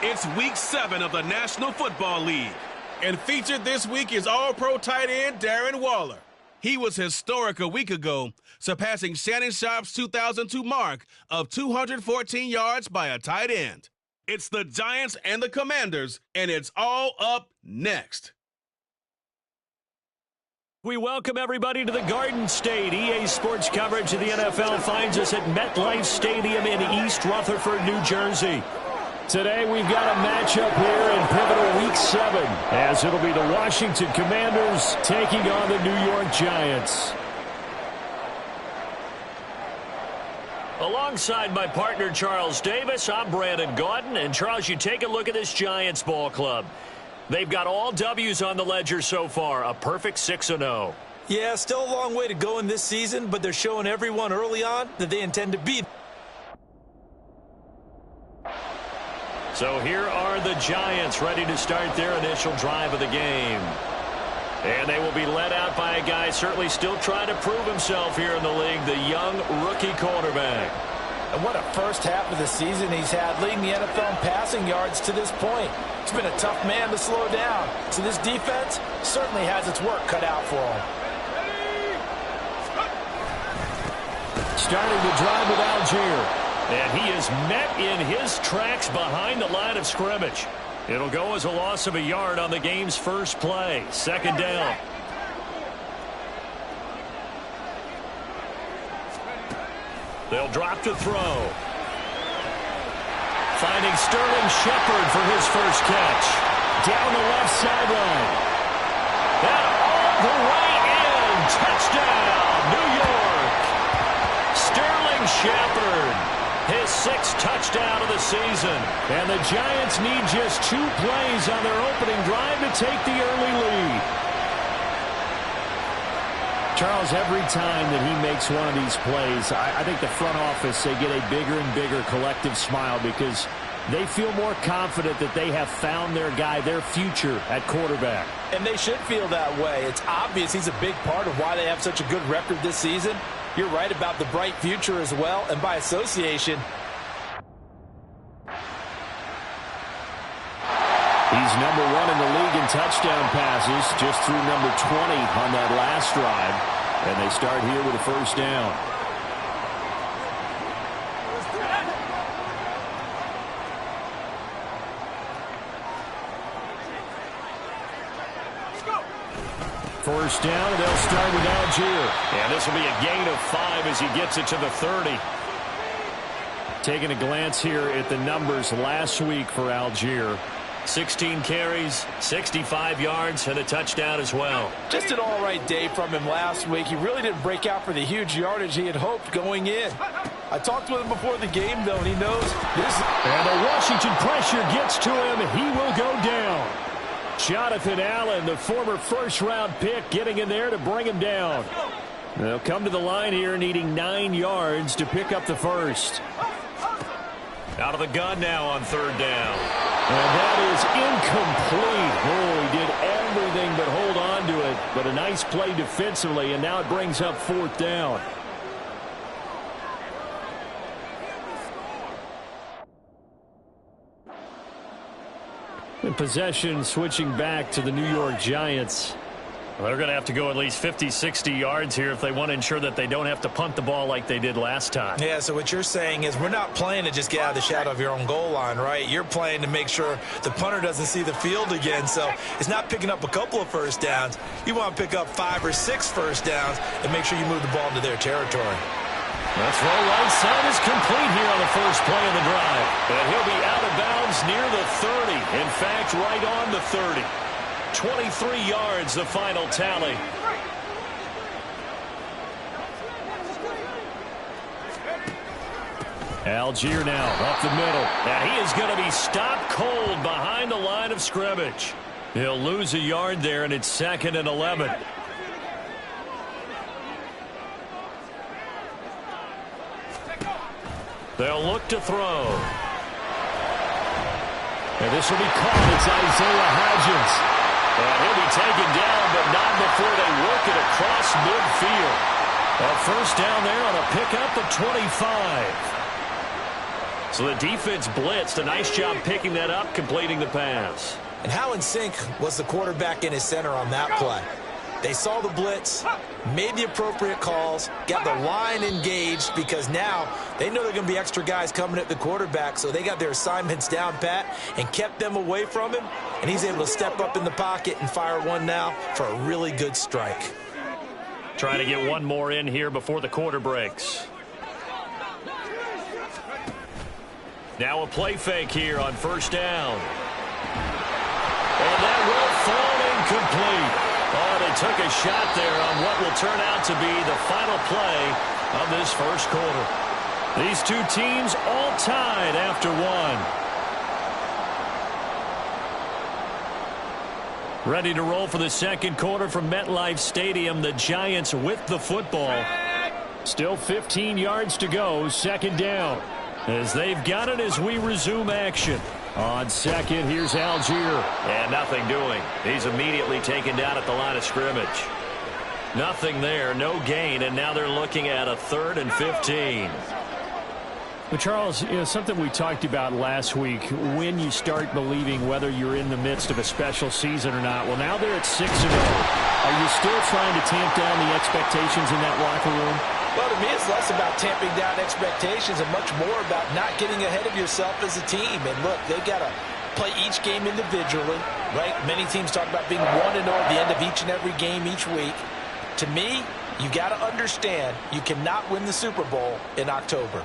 It's Week 7 of the National Football League. And featured this week is All-Pro tight end Darren Waller. He was historic a week ago, surpassing Shannon Sharp's 2002 mark of 214 yards by a tight end. It's the Giants and the Commanders, and it's all up next. We welcome everybody to the Garden State. EA Sports coverage of the NFL finds us at MetLife Stadium in East Rutherford, New Jersey. Today we've got a matchup here in pivotal Week 7, as it'll be the Washington Commanders taking on the New York Giants. Alongside my partner Charles Davis, I'm Brandon Gaudin. And Charles, you take a look at this Giants ball club. They've got all W's on the ledger so far, a perfect 6-0. Yeah, still a long way to go in this season, but they're showing everyone early on that they intend to beat. So here are the Giants ready to start their initial drive of the game. And they will be led out by a guy certainly still trying to prove himself here in the league, the young rookie quarterback. And what a first half of the season he's had, leading the NFL in passing yards to this point. He's been a tough man to slow down. So this defense certainly has its work cut out for him. Starting the drive with Algier. And he is met in his tracks behind the line of scrimmage. It'll go as a loss of a yard on the game's first play. Second down. They'll drop to throw. Finding Sterling Shepard for his first catch. Down the left sideline. And all the way in. Touchdown, New York. Sterling Shepard. His 6th touchdown of the season. And the Giants need just 2 plays on their opening drive to take the early lead. Charles, every time that he makes one of these plays, I think the front office, they get a bigger and bigger collective smile because they feel more confident that they have found their guy, their future at quarterback. And they should feel that way. It's obvious he's a big part of why they have such a good record this season. You're right about the bright future as well, and by association. He's number 1 in the league in touchdown passes, just threw number 20 on that last drive. And they start here with a first down. First down, and they'll start with Algier. And this will be a gain of 5 as he gets it to the 30. Taking a glance here at the numbers last week for Algier. 16 carries, 65 yards, and a touchdown as well. Just an all-right day from him last week. He really didn't break out for the huge yardage he had hoped going in. I talked with him before the game, though, and he knows this. And the Washington pressure gets to him. He will go down. Jonathan Allen, the former first-round pick, getting in there to bring him down. They'll come to the line here needing 9 yards to pick up the first. Out of the gun now on third down. And that is incomplete. Oh, he did everything but hold on to it. But a nice play defensively, and now it brings up 4th down. And possession switching back to the New York Giants. Well, they're going to have to go at least 50, 60 yards here if they want to ensure that they don't have to punt the ball like they did last time. Yeah, so what you're saying is we're not playing to just get out of the shadow of your own goal line, right? You're playing to make sure the punter doesn't see the field again. So it's not picking up a couple of first downs. You want to pick up 5 or 6 first downs and make sure you move the ball into their territory. The throw right side is complete here on the first play of the drive. And he'll be out of bounds near the 30. In fact, right on the 30. 23 yards, the final tally. Algier now up the middle. And he is going to be stopped cold behind the line of scrimmage. He'll lose a yard there, and it's 2nd and 11. They'll look to throw. And this will be caught. It's Isaiah Hodgins. And he'll be taken down, but not before they work it across midfield. A first down there on a pickup at 25. So the defense blitzed. A nice job picking that up, completing the pass. And how in sync was the quarterback in his center on that play? They saw the blitz, made the appropriate calls, got the line engaged because now they know there are going to be extra guys coming at the quarterback, so they got their assignments down pat and kept them away from him, and he's able to step up in the pocket and fire one now for a really good strike. Trying to get one more in here before the quarter breaks. Now a play fake here on first down. And that will fall incomplete. Oh, they took a shot there on what will turn out to be the final play of this first quarter. These two teams all tied after one. Ready to roll for the second quarter from MetLife Stadium. The Giants with the football. Still 15 yards to go, second down. As they've got it as we resume action. On second, here's Algier. And nothing doing. He's immediately taken down at the line of scrimmage. Nothing there, no gain, and now they're looking at a 3rd and 15. Well, Charles, something we talked about last week, when you start believing whether you're in the midst of a special season or not. Well, now they're at 6-0. Are you still trying to tamp down the expectations in that locker room? Well, to me, it's less about tamping down expectations and much more about not getting ahead of yourself as a team. And look, they've got to play each game individually, right? Many teams talk about being 1-0 at the end of each and every game each week. To me, you got to understand you cannot win the Super Bowl in October.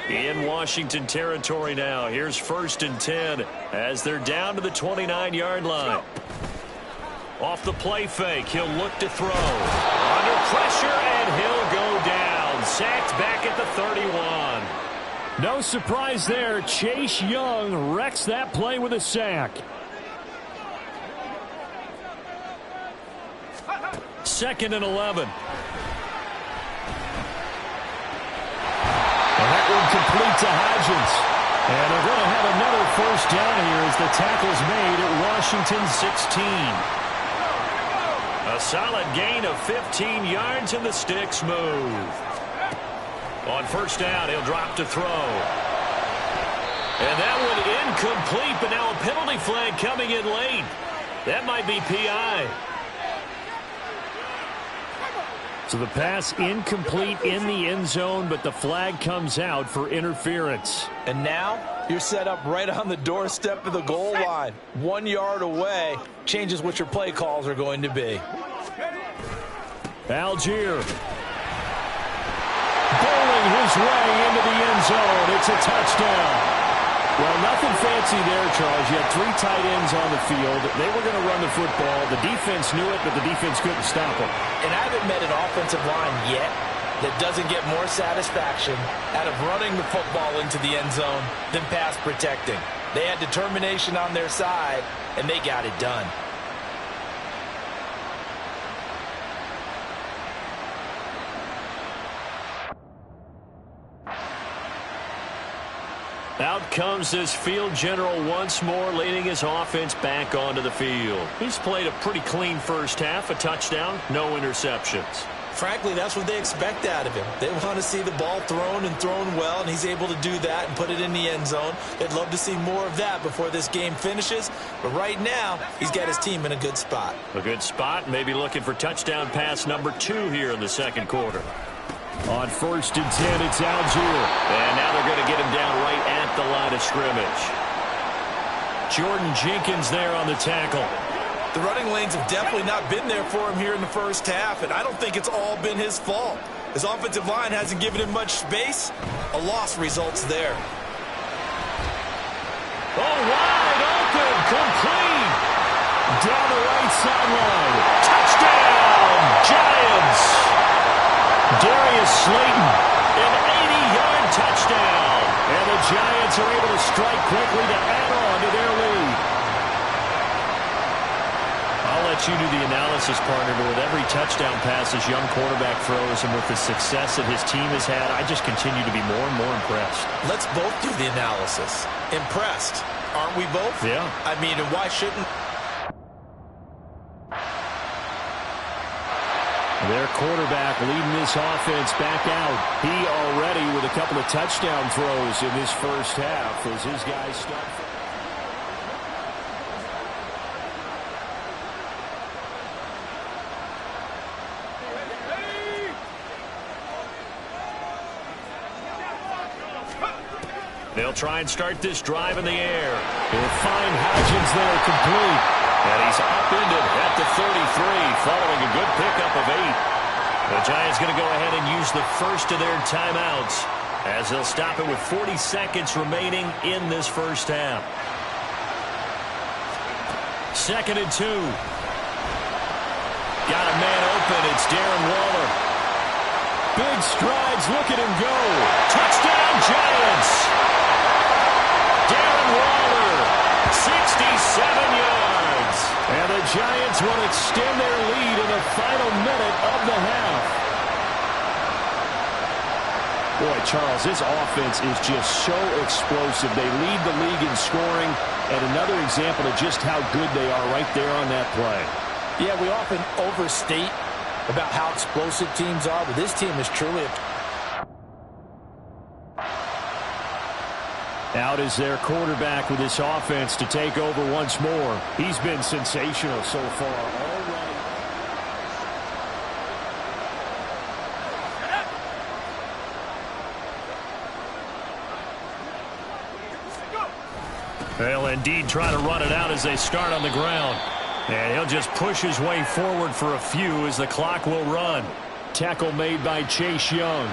In Washington territory now. Here's 1st and 10 as they're down to the 29-yard line. Off the play fake, he'll look to throw. Under pressure, and he'll go down. Sacked back at the 31. No surprise there. Chase Young wrecks that play with a sack. 2nd and 11. And that one complete to Hodgins. And they're going to have another first down here as the tackle's made at Washington 16. A solid gain of 15 yards and the sticks move. On first down, he'll drop to throw. And that one incomplete, but now a penalty flag coming in late. That might be PI. So the pass incomplete in the end zone, but the flag comes out for interference. And now you're set up right on the doorstep of the goal line. 1 yard away changes what your play calls are going to be. Algier bowling his way into the end zone. It's a touchdown. Well, nothing fancy there, Charles. You had 3 tight ends on the field. They were going to run the football. The defense knew it, but the defense couldn't stop them. And I haven't met an offensive line yet that doesn't get more satisfaction out of running the football into the end zone than pass protecting. They had determination on their side, and they got it done. Out comes this field general once more, leading his offense back onto the field. He's played a pretty clean first half, a touchdown, no interceptions. Frankly, that's what they expect out of him. They want to see the ball thrown and thrown well, and he's able to do that and put it in the end zone. They'd love to see more of that before this game finishes. But right now, he's got his team in a good spot. A good spot, maybe looking for touchdown pass number 2 here in the second quarter. On 1st and 10, it's Algier. And now they're going to get him down right at the line of scrimmage. Jordan Jenkins there on the tackle. The running lanes have definitely not been there for him here in the first half, and I don't think it's all been his fault. His offensive line hasn't given him much space. A loss results there. Oh, wide open, complete. Down the right sideline. Touchdown, Giants. Darius Slayton, an 80-yard touchdown. And the Giants are able to strike quickly to add on to their lead. I'll let you do the analysis, partner, but with every touchdown pass this young quarterback throws and with the success that his team has had, I just continue to be more and more impressed. Let's both do the analysis. Impressed, aren't we both? Yeah. I mean, and why shouldn't... Their quarterback leading this offense back out. He already with a couple of touchdown throws in this first half as his guys start. They'll try and start this drive in the air. They'll find Hodgins there complete. And he's upended at the 33 following a good pickup of 8. The Giants going to go ahead and use the first of their timeouts as they'll stop it with 40 seconds remaining in this first half. 2nd and 2. Got a man open. It's Darren Waller. Big strides. Look at him go. Touchdown, Giants. Darren Waller, 67 yards. And the Giants will extend their lead in the final minute of the half. Boy, Charles, this offense is just so explosive. They lead the league in scoring, and another example of just how good they are right there on that play. Yeah, we often overstate about how explosive teams are, but this team is truly Out is their quarterback with this offense to take over once more. He's been sensational so far already. They'll indeed try to run it out as they start on the ground. And he'll just push his way forward for a few as the clock will run. Tackle made by Chase Young.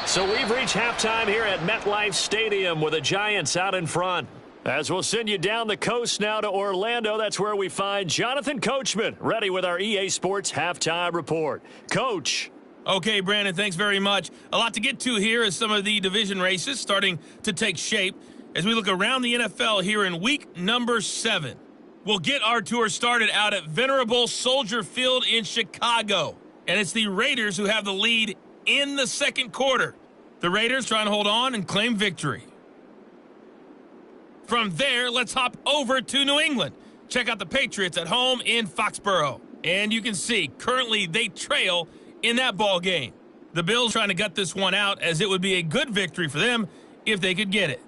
So we've reached halftime here at MetLife Stadium with the Giants out in front. As we'll send you down the coast now to Orlando, that's where we find Jonathan Coachman, ready with our EA Sports Halftime Report. Coach. Okay, Brandon, thanks very much. A lot to get to here as some of the division races starting to take shape as we look around the NFL here in week number 7. We'll get our tour started out at Venerable Soldier Field in Chicago. And it's the Raiders who have the lead in the second quarter. The Raiders trying to hold on and claim victory. From there, let's hop over to New England. Check out the Patriots at home in Foxborough. And you can see, currently they trail in that ball game. The Bills trying to gut this one out as it would be a good victory for them if they could get it.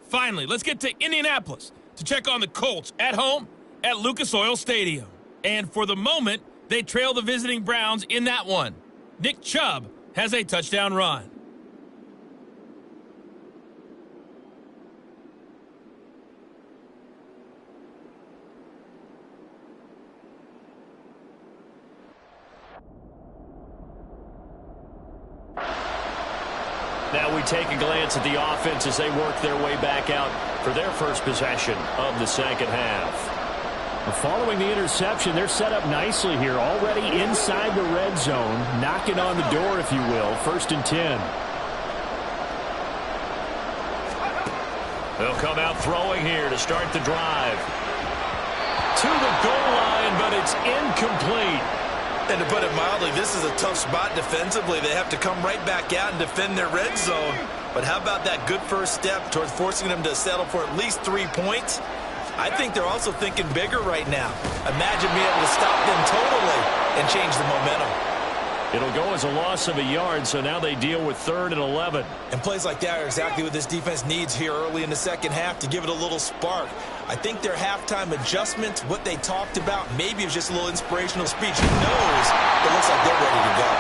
Finally, let's get to Indianapolis to check on the Colts at home at Lucas Oil Stadium. And for the moment, they trail the visiting Browns in that one. Nick Chubb has a touchdown run. Now we take a glance at the offense as they work their way back out for their first possession of the second half. Following the interception, they're set up nicely here, already inside the red zone, knocking on the door, if you will, 1st and 10. They'll come out throwing here to start the drive. To the goal line, but it's incomplete. And to put it mildly, this is a tough spot defensively. They have to come right back out and defend their red zone. But how about that good first step towards forcing them to settle for at least 3 points? I think they're also thinking bigger right now. Imagine being able to stop them totally and change the momentum. It'll go as a loss of a yard, so now they deal with 3rd and 11. And plays like that are exactly what this defense needs here early in the second half to give it a little spark. I think their halftime adjustments, what they talked about, maybe it was just a little inspirational speech. Who knows? It looks like they're ready to go.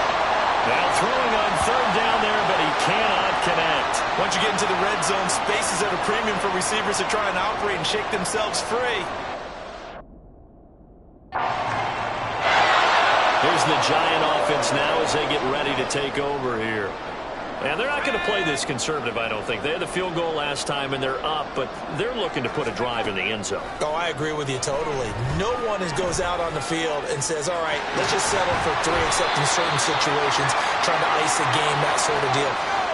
Now throwing on 3rd down there, but he cannot connect. Once you get into the red zone, space is at a premium for receivers to try and operate and shake themselves free. Here's the Giant offense now as they get ready to take over here. And they're not going to play this conservative, I don't think. They had the field goal last time, and they're up, but they're looking to put a drive in the end zone. Oh, I agree with you totally. No one goes out on the field and says, all right, let's just settle for 3, except in certain situations, trying to ice a game, that sort of deal.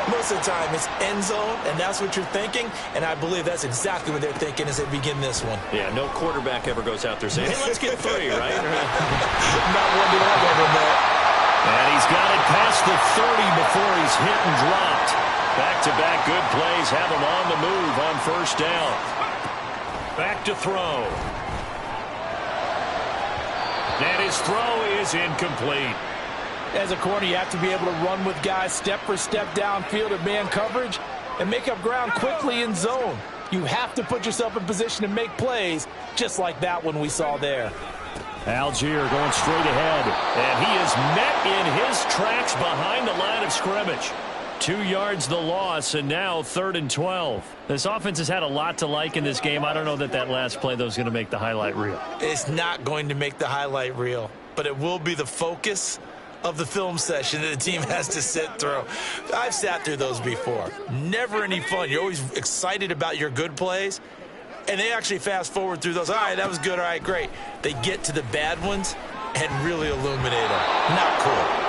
Most of the time, it's end zone, and that's what you're thinking, and I believe that's exactly what they're thinking as they begin this one. Yeah, no quarterback ever goes out there saying, hey, let's get 3, right? Not one that I've ever met. And he's got it past the 30 before he's hit and dropped. Back-to-back good plays have him on the move on 1st down. Back to throw. And his throw is incomplete. As a corner, you have to be able to run with guys step for step downfield at man coverage and make up ground quickly in zone. You have to put yourself in position to make plays, just like that one we saw there. Algier going straight ahead, and he is met in his tracks behind the line of scrimmage. 2 yards the loss, and now 3rd and 12. This offense has had a lot to like in this game. I don't know that that last play, though, is going to make the highlight reel. It's not going to make the highlight reel, but it will be the focus of the film session that the team has to sit through. I've sat through those before. Never any fun. You're always excited about your good plays, and they actually fast forward through those. All right, that was good. All right, great. They get to the bad ones and really illuminate them. Not cool.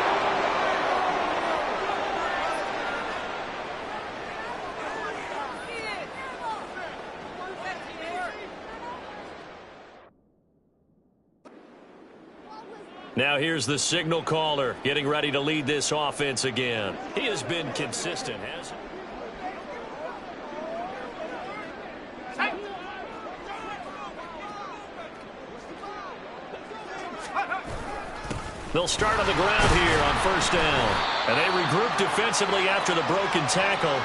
Now here's the signal caller getting ready to lead this offense again. He has been consistent, hasn't he? They'll start on the ground here on 1st down. And they regroup defensively after the broken tackle,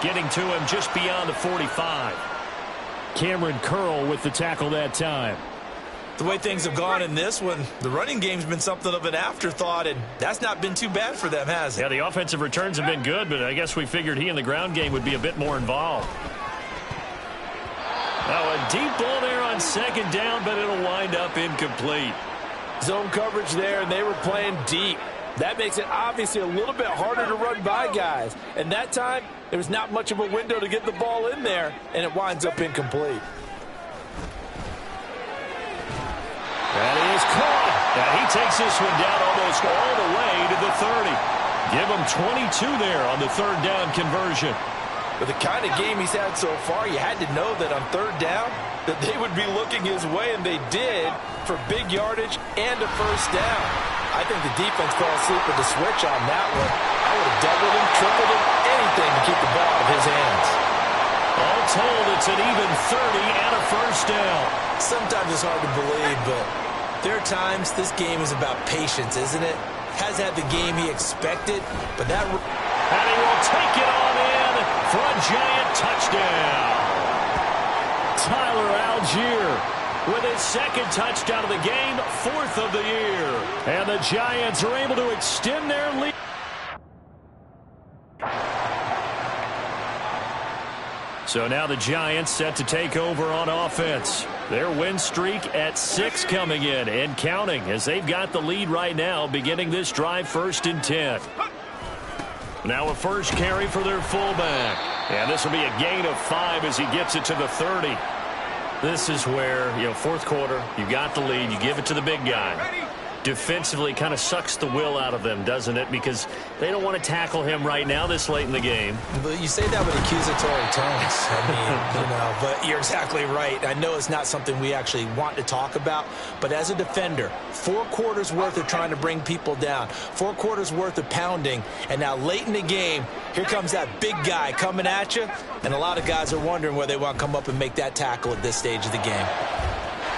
getting to him just beyond the 45. Cameron Curl with the tackle that time. The way things have gone in this one, the running game's been something of an afterthought, and that's not been too bad for them, has it? Yeah, the offensive returns have been good, but I guess we figured he in the ground game would be a bit more involved. Now a deep ball there on 2nd down, but it'll wind up incomplete. Zone coverage there, and they were playing deep. That makes it obviously a little bit harder to run by guys. And that time, there was not much of a window to get the ball in there, and it winds up incomplete. That is caught. And he takes this one down almost all the way to the 30. Give him 22 there on the 3rd down conversion. With the kind of game he's had so far, you had to know that on 3rd down that they would be looking his way, and they did, for big yardage and a 1st down. I think the defense fell asleep with the switch on that one. I would have doubled him, tripled him, anything to keep the ball out of his hands. All told, it's an even 30 and a 1st down. Sometimes it's hard to believe, but there are times this game is about patience, isn't it? Has had the game he expected, but that... And he will take it on in for a giant touchdown. Tyler Algier with his 2nd touchdown of the game, 4th of the year. And the Giants are able to extend their lead. So now the Giants set to take over on offense. Their win streak at 6 coming in and counting as they've got the lead right now, beginning this drive 1st and 10. Now a 1st carry for their fullback. And this will be a gain of 5 as he gets it to the 30. This is where, 4th quarter, you got the lead, you give it to the big guy. Defensively kind of sucks the will out of them, doesn't it? Because they don't want to tackle him right now this late in the game. But you say that with accusatory tones. I mean, but you're exactly right. I know it's not something we actually want to talk about, but as a defender, 4 quarters worth of trying to bring people down, 4 quarters worth of pounding, and now late in the game, here comes that big guy coming at you, and a lot of guys are wondering whether they want to come up and make that tackle at this stage of the game.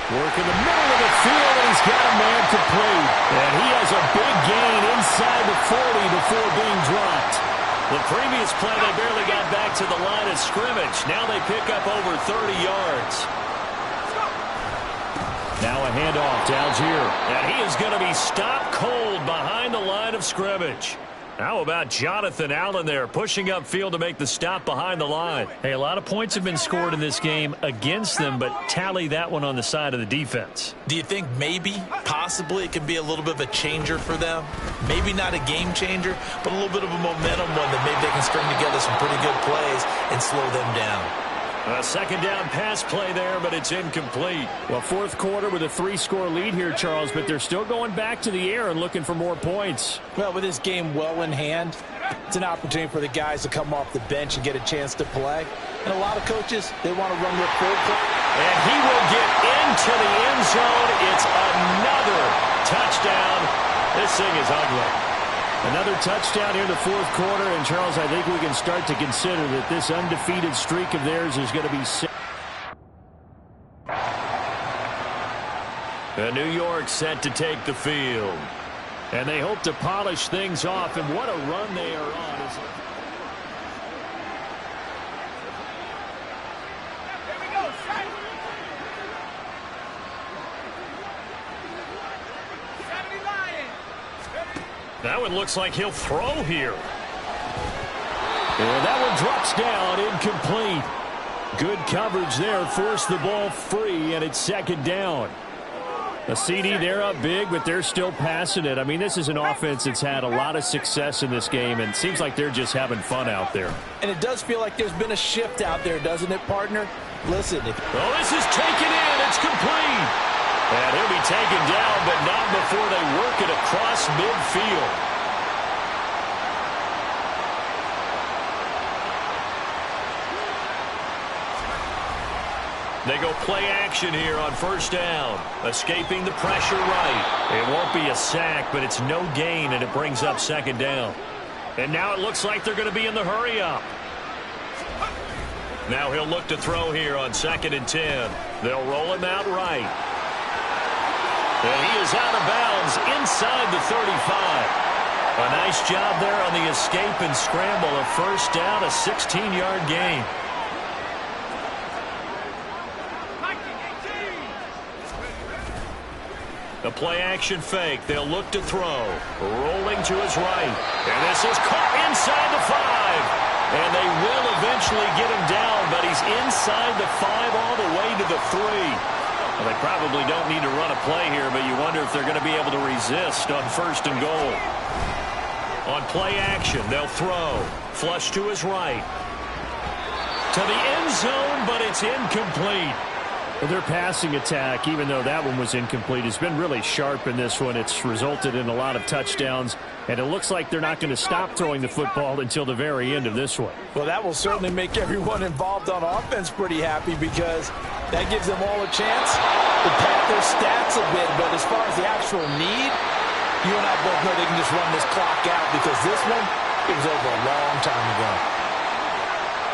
Work in the middle of the field, and he's got a man complete. And he has a big gain inside the 40 before being dropped. The previous play, they barely got back to the line of scrimmage. Now they pick up over 30 yards. Now a handoff to Algier. And he is going to be stopped cold behind the line of scrimmage. How about Jonathan Allen there pushing upfield to make the stop behind the line? Hey, a lot of points have been scored in this game against them, but tally that one on the side of the defense. Do you think maybe, possibly, it could be a little bit of a changer for them? Maybe not a game changer, but a little bit of a momentum one that maybe they can string together some pretty good plays and slow them down. A 2nd down pass play there, but it's incomplete. Well, 4th quarter with a 3-score lead here, Charles, but they're still going back to the air and looking for more points. Well, with this game well in hand, it's an opportunity for the guys to come off the bench and get a chance to play. And a lot of coaches, they want to run their full play. And he will get into the end zone. It's another touchdown. This thing is ugly. Another touchdown here in the 4th quarter, and Charles, I think we can start to consider that this undefeated streak of theirs is going to be... And New York set to take the field. And they hope to polish things off, and what a run they are on. That one looks like he'll throw here. And that one drops down, incomplete. Good coverage there, forced the ball free, and it's second down. A CD, they're up big, but they're still passing it. I mean, this is an offense that's had a lot of success in this game, and it seems like they're just having fun out there. And it does feel like there's been a shift out there, doesn't it, partner? Listen. Oh, this is taken in. It's complete. And he'll be taken down, but not before they work it across midfield. They go play action here on first down. Escaping the pressure right. It won't be a sack, but it's no gain, and it brings up second down. And now it looks like they're going to be in the hurry up. Now he'll look to throw here on 2nd and 10. They'll roll him out right. And he is out of bounds inside the 35. A nice job there on the escape and scramble. A first down, a 16-yard gain. The play-action fake. They'll look to throw. Rolling to his right. And this is caught inside the 5. And they will eventually get him down, but he's inside the 5 all the way to the 3. Well, they probably don't need to run a play here, but you wonder if they're going to be able to resist on 1st and goal. On play action, they'll throw. Flush to his right. To the end zone, but it's incomplete. Well, their passing attack, even though that one was incomplete, has been really sharp in this one. It's resulted in a lot of touchdowns, and it looks like they're not going to stop throwing the football until the very end of this one. Well, that will certainly make everyone involved on offense pretty happy, because that gives them all a chance to pad their stats a bit. But as far as the actual need, you and I both know they can just run this clock out, because this one, it was over a long time ago.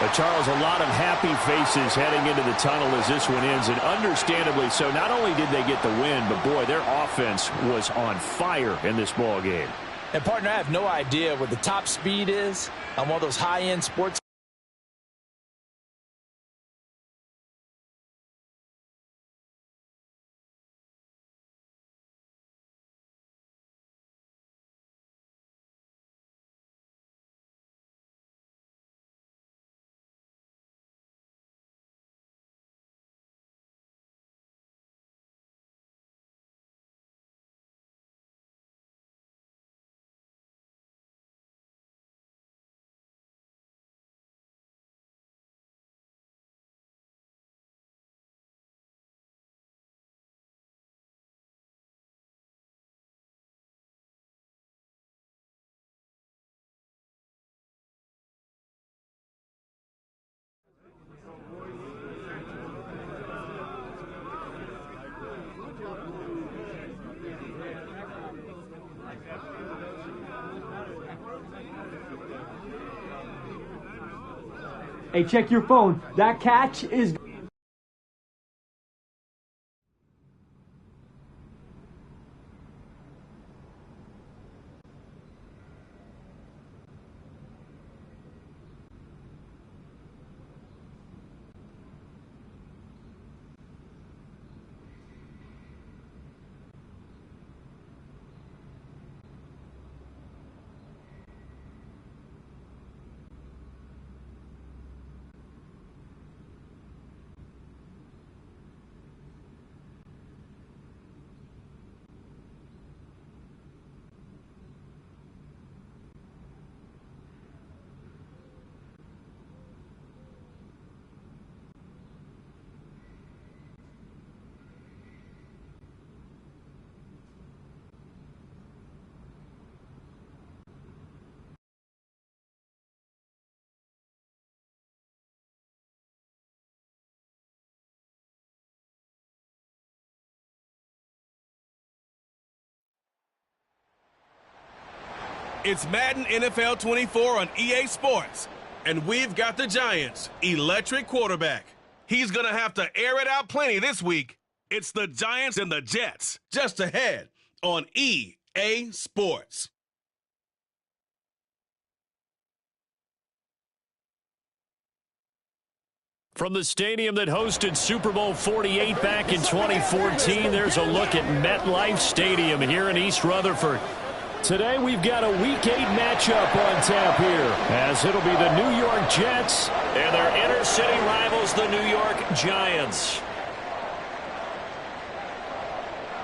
But Charles, a lot of happy faces heading into the tunnel as this one ends, and understandably so. Not only did they get the win, but boy, their offense was on fire in this ball game. And partner, I have no idea what the top speed is on one of those high-end sports. Hey, check your phone. That catch is... It's Madden NFL 24 on EA Sports, and we've got the Giants' electric quarterback. He's going to have to air it out plenty this week. It's the Giants and the Jets, just ahead on EA Sports. From the stadium that hosted Super Bowl 48 back in 2014, there's a look at MetLife Stadium here in East Rutherford. Today we've got a Week 8 matchup on tap here, as it'll be the New York Jets and their inner-city rivals, the New York Giants.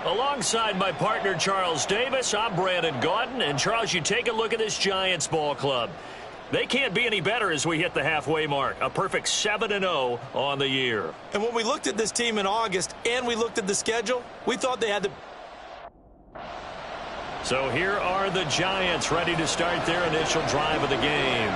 Alongside my partner, Charles Davis, I'm Brandon Gaudin. And, Charles, you take a look at this Giants ball club. They can't be any better as we hit the halfway mark. A perfect 7-0 on the year. And when we looked at this team in August and we looked at the schedule, we thought they had the... So here are the Giants ready to start their initial drive of the game.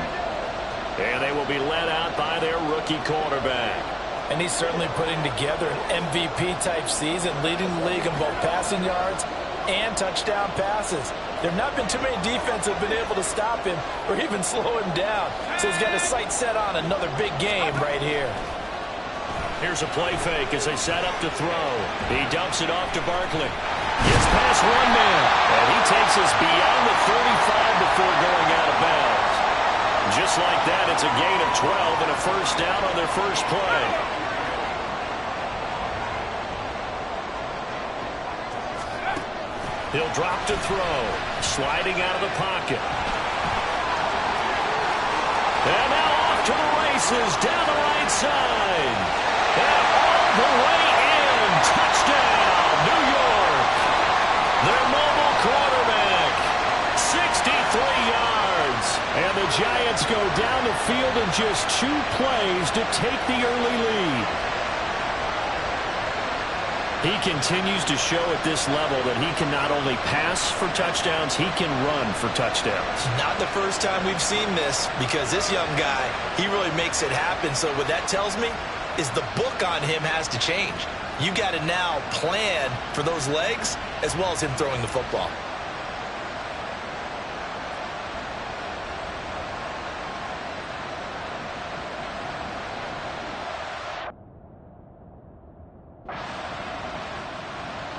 And they will be led out by their rookie quarterback. And he's certainly putting together an MVP-type season, leading the league in both passing yards and touchdown passes. There have not been too many defenses that have been able to stop him or even slow him down. So he's got his sights set on another big game right here. Here's a play fake as they set up to throw. He dumps it off to Barkley. Gets past one man. And he takes us beyond the 35 before going out of bounds. Just like that, it's a gain of 12 and a first down on their first play. He'll drop to throw. Sliding out of the pocket. And now off to the races down the right side. And all the way in. Touchdown, New York. Their mobile quarterback. 63 yards. And the Giants go down the field in just 2 plays to take the early lead. He continues to show at this level that he can not only pass for touchdowns, he can run for touchdowns. Not the first time we've seen this, because this young guy, he really makes it happen. So what that tells me is the book on him has to change. You got to now plan for those legs as well as him throwing the football.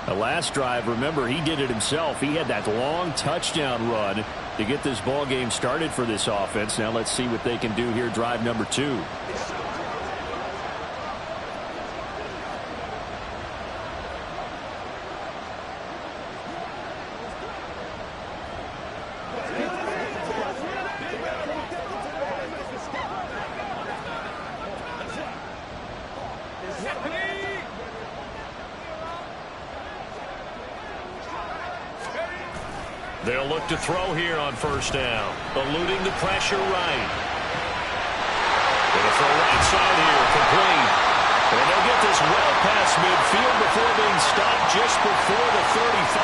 The last drive, remember, he did it himself. He had that long touchdown run to get this ball game started for this offense. Now let's see what they can do here, drive number 2. They'll look to throw here on first down. Eluding the pressure right. Gonna throw right side here, complete. And they'll get this well past midfield before being stopped just before the 35.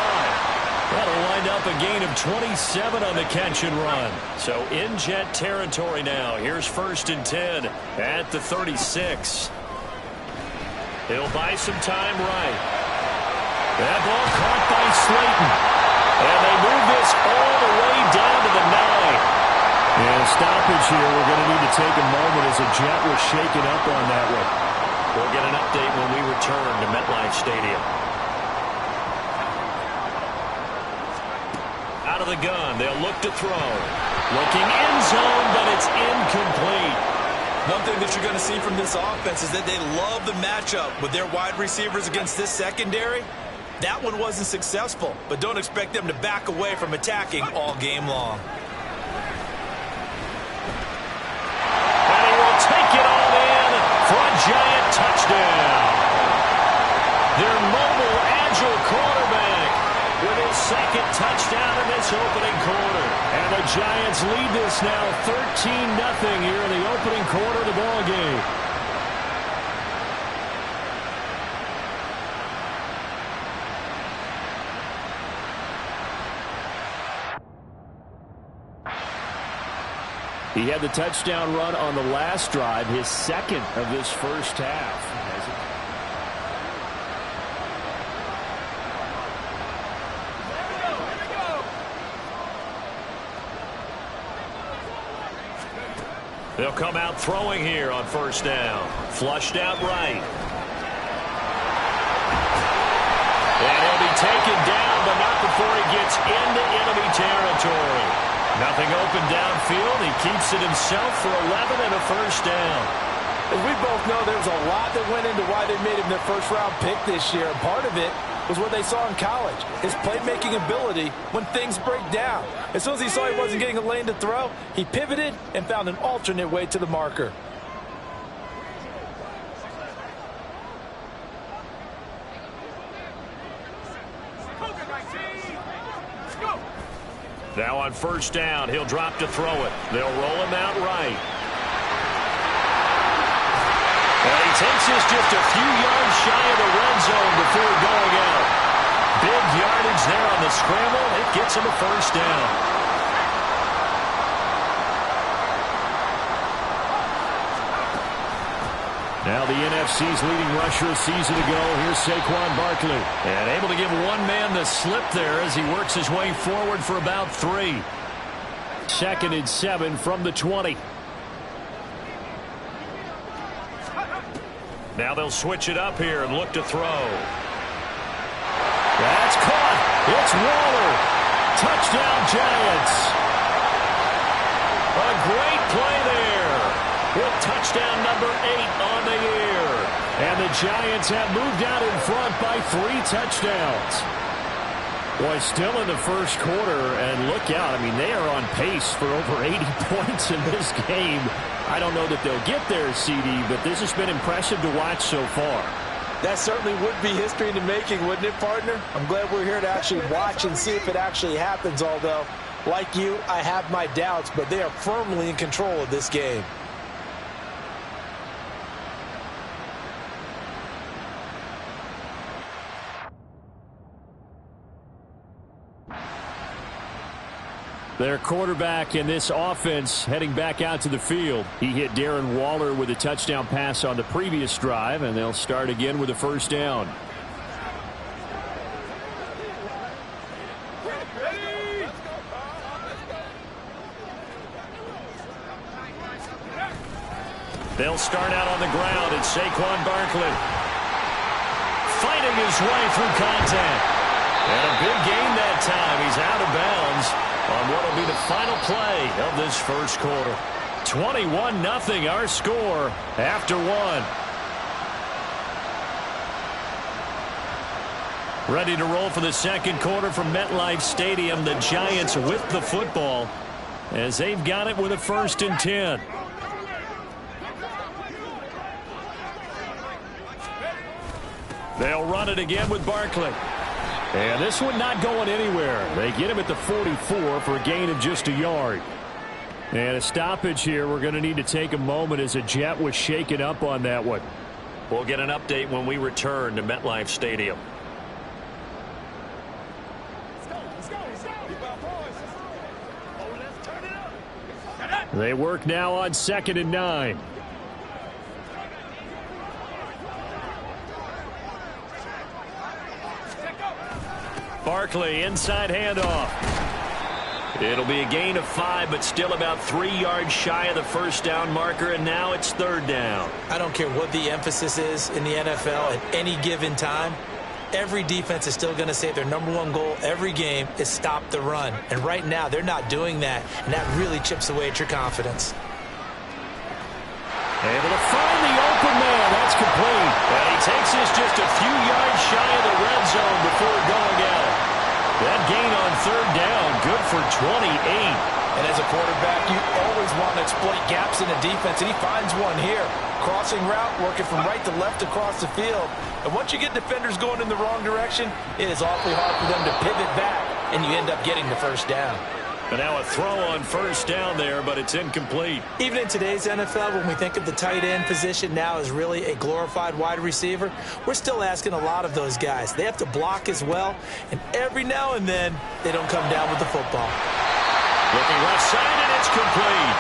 That'll wind up a gain of 27 on the catch and run. So in Jet territory now. Here's 1st and 10 at the 36. He'll buy some time right. That ball caught by Slayton. And they move this all the way down to the 9. And a stoppage here. We're going to need to take a moment as a Jet was shaken up on that one. We'll get an update when we return to MetLife Stadium. Out of the gun. They'll look to throw. Looking end zone, but it's incomplete. One thing that you're going to see from this offense is that they love the matchup with their wide receivers against this secondary. That one wasn't successful, but don't expect them to back away from attacking all game long. And he will take it all in for a Giant touchdown. Their mobile, agile quarterback with his 2nd touchdown in this opening quarter. And the Giants lead this now 13-0 here in the opening quarter of the ball game. He had the touchdown run on the last drive, his 2nd of this first half. They'll come out throwing here on first down. Flushed out right. gets into enemy territory. Nothing open downfield. He keeps it himself for 11 and a first down. As we both know, there was a lot that went into why they made him their first-round pick this year. And part of it was what they saw in college, his playmaking ability when things break down. As soon as he saw he wasn't getting a lane to throw, he pivoted and found an alternate way to the marker. Now on first down, he'll drop to throw it. They'll roll him out right. And he takes this just a few yards shy of the red zone before going out. Big yardage there on the scramble. It gets him a first down. Now the NFC's leading rusher a season ago. Here's Saquon Barkley. And able to give one man the slip there as he works his way forward for about 3. 2nd and 7 from the 20. Now they'll switch it up here and look to throw. That's caught. It's Waller. Touchdown Giants. A great play there. With touchdown number 8 on the year. And the Giants have moved out in front by 3 touchdowns. Boy, still in the first quarter, and look out. I mean, they are on pace for over 80 points in this game. I don't know that they'll get there, CD, but this has been impressive to watch so far. That certainly would be history in the making, wouldn't it, partner? I'm glad we're here to actually watch and see if it actually happens, although, like you, I have my doubts, but they are firmly in control of this game. Their quarterback in this offense heading back out to the field. He hit Darren Waller with a touchdown pass on the previous drive, and they'll start again with a first down. They'll start out on the ground, and Saquon Barkley fighting his way through contact. And a big gain that time. He's out of bounds on what will be the final play of this first quarter. 21-0 our score after 1. Ready to roll for the second quarter from MetLife Stadium. The Giants with the football as they've got it with a 1st and 10. They'll run it again with Barkley. And this one not going anywhere. They get him at the 44 for a gain of just a yard. And a stoppage here. We're going to need to take a moment as a Jet was shaken up on that one. We'll get an update when we return to MetLife Stadium. They work now on 2nd and 9. Barkley, inside handoff. It'll be a gain of 5, but still about 3 yards shy of the first down marker, and now it's 3rd down. I don't care what the emphasis is in the NFL at any given time. Every defense is still going to say their #1 goal every game is stop the run. And right now, they're not doing that, and that really chips away at your confidence. Able to find the open man. That's complete. And he takes this just a few yards shy of the red zone before going out. That gain on 3rd down, good for 28. And as a quarterback, you always want to exploit gaps in the defense, and he finds one here. Crossing route, working from right to left across the field. And once you get defenders going in the wrong direction, it is awfully hard for them to pivot back, and you end up getting the first down. And now a throw on 1st down there, but it's incomplete. Even in today's NFL, when we think of the tight end position now as really a glorified wide receiver, we're still asking a lot of those guys. They have to block as well, and every now and then, they don't come down with the football. Looking left side, and it's complete.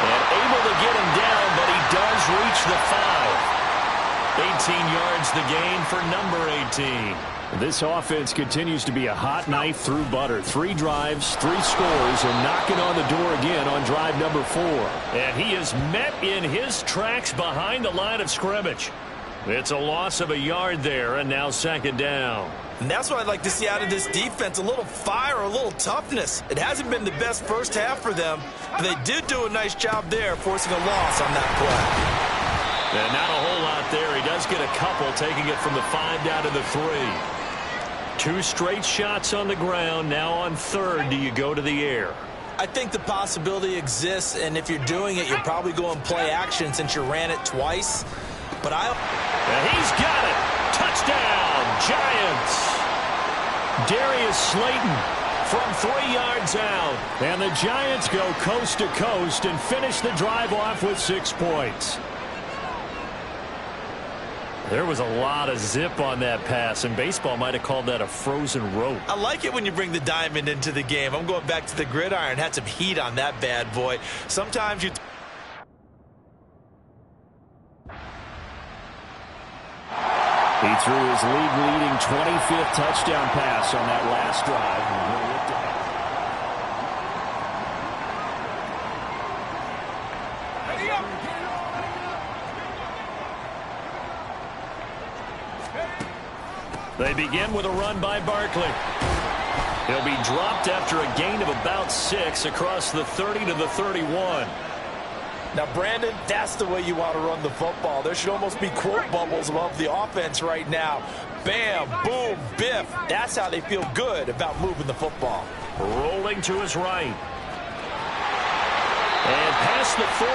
And able to get him down, but he does reach the 5. 18 yards the gain for number 18. This offense continues to be a hot knife through butter. 3 drives, 3 scores, and knocking on the door again on drive number 4. And he is met in his tracks behind the line of scrimmage. It's a loss of a yard there, and now 2nd down. And that's what I'd like to see out of this defense, a little fire, a little toughness. It hasn't been the best first half for them, but they did do a nice job there, forcing a loss on that play. And not a whole lot there. He does get a couple, taking it from the 5 down to the 3. 2 straight shots on the ground. Now on 3rd, do you go to the air? I think the possibility exists, and if you're doing it, you're probably going play action since you ran it twice. But and he's got it. Touchdown, Giants. Darius Slayton from 3 yards out. And the Giants go coast to coast and finish the drive off with 6 points. There was a lot of zip on that pass, and baseball might have called that a frozen rope. I like it when you bring the diamond into the game. I'm going back to the gridiron. Had some heat on that bad boy. Sometimes you... He threw his league-leading 25th touchdown pass on that last drive. They begin with a run by Barkley. He'll be dropped after a gain of about 6 across the 30 to the 31. Now, Brandon, that's the way you want to run the football. There should almost be quote bubbles above the offense right now. Bam, boom, biff. That's how they feel good about moving the football. Rolling to his right. And past the 40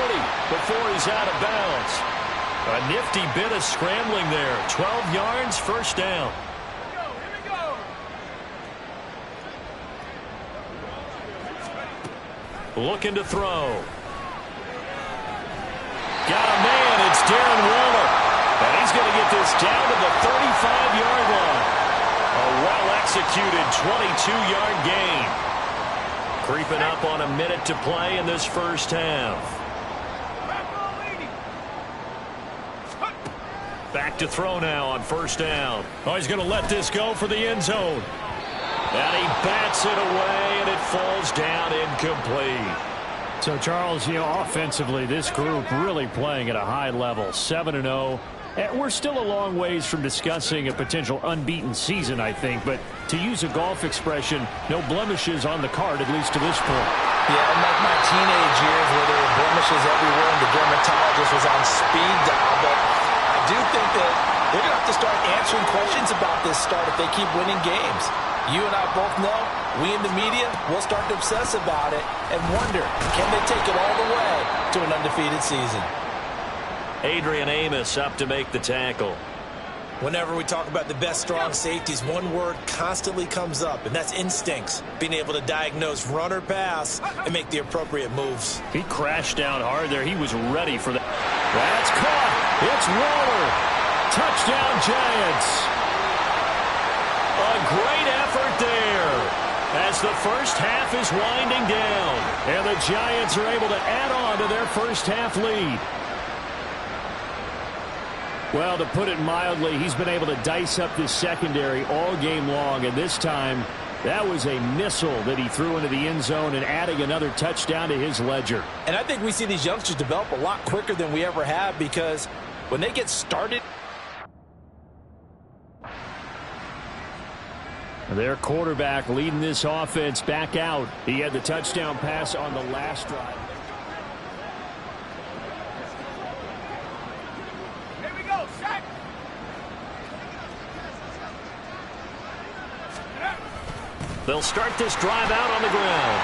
before he's out of bounds. A nifty bit of scrambling there. 12 yards, first down. Looking to throw. Got a man. It's Darren Waller. And he's going to get this down to the 35-yard line. A well-executed 22-yard gain. Creeping up on a minute to play in this first half. Back to throw now on first down. Oh, he's going to let this go for the end zone. And he bats it away, and it falls down incomplete. So, Charles, offensively, this group really playing at a high level, 7-0. We're still a long ways from discussing a potential unbeaten season, I think. But to use a golf expression, no blemishes on the card, at least to this point. Yeah, unlike my teenage years where there were blemishes everywhere and the dermatologist was on speed dial. But I do think that they're going to have to start answering questions about this start if they keep winning games. You and I both know, we in the media will start to obsess about it and wonder, can they take it all the way to an undefeated season? Adrian Amos up to make the tackle. Whenever we talk about the best strong safeties, one word constantly comes up, and that's instincts. Being able to diagnose run or pass and make the appropriate moves. He crashed down hard there. He was ready for that. That's caught. It's Waller. Touchdown, Giants. A great effort there as the first half is winding down. And the Giants are able to add on to their first half lead. Well, to put it mildly, he's been able to dice up this secondary all game long. And this time, that was a missile that he threw into the end zone and adding another touchdown to his ledger. And I think we see these youngsters develop a lot quicker than we ever have because when they get started, their quarterback leading this offense back out. He had the touchdown pass on the last drive. Here we go, set. They'll start this drive out on the ground.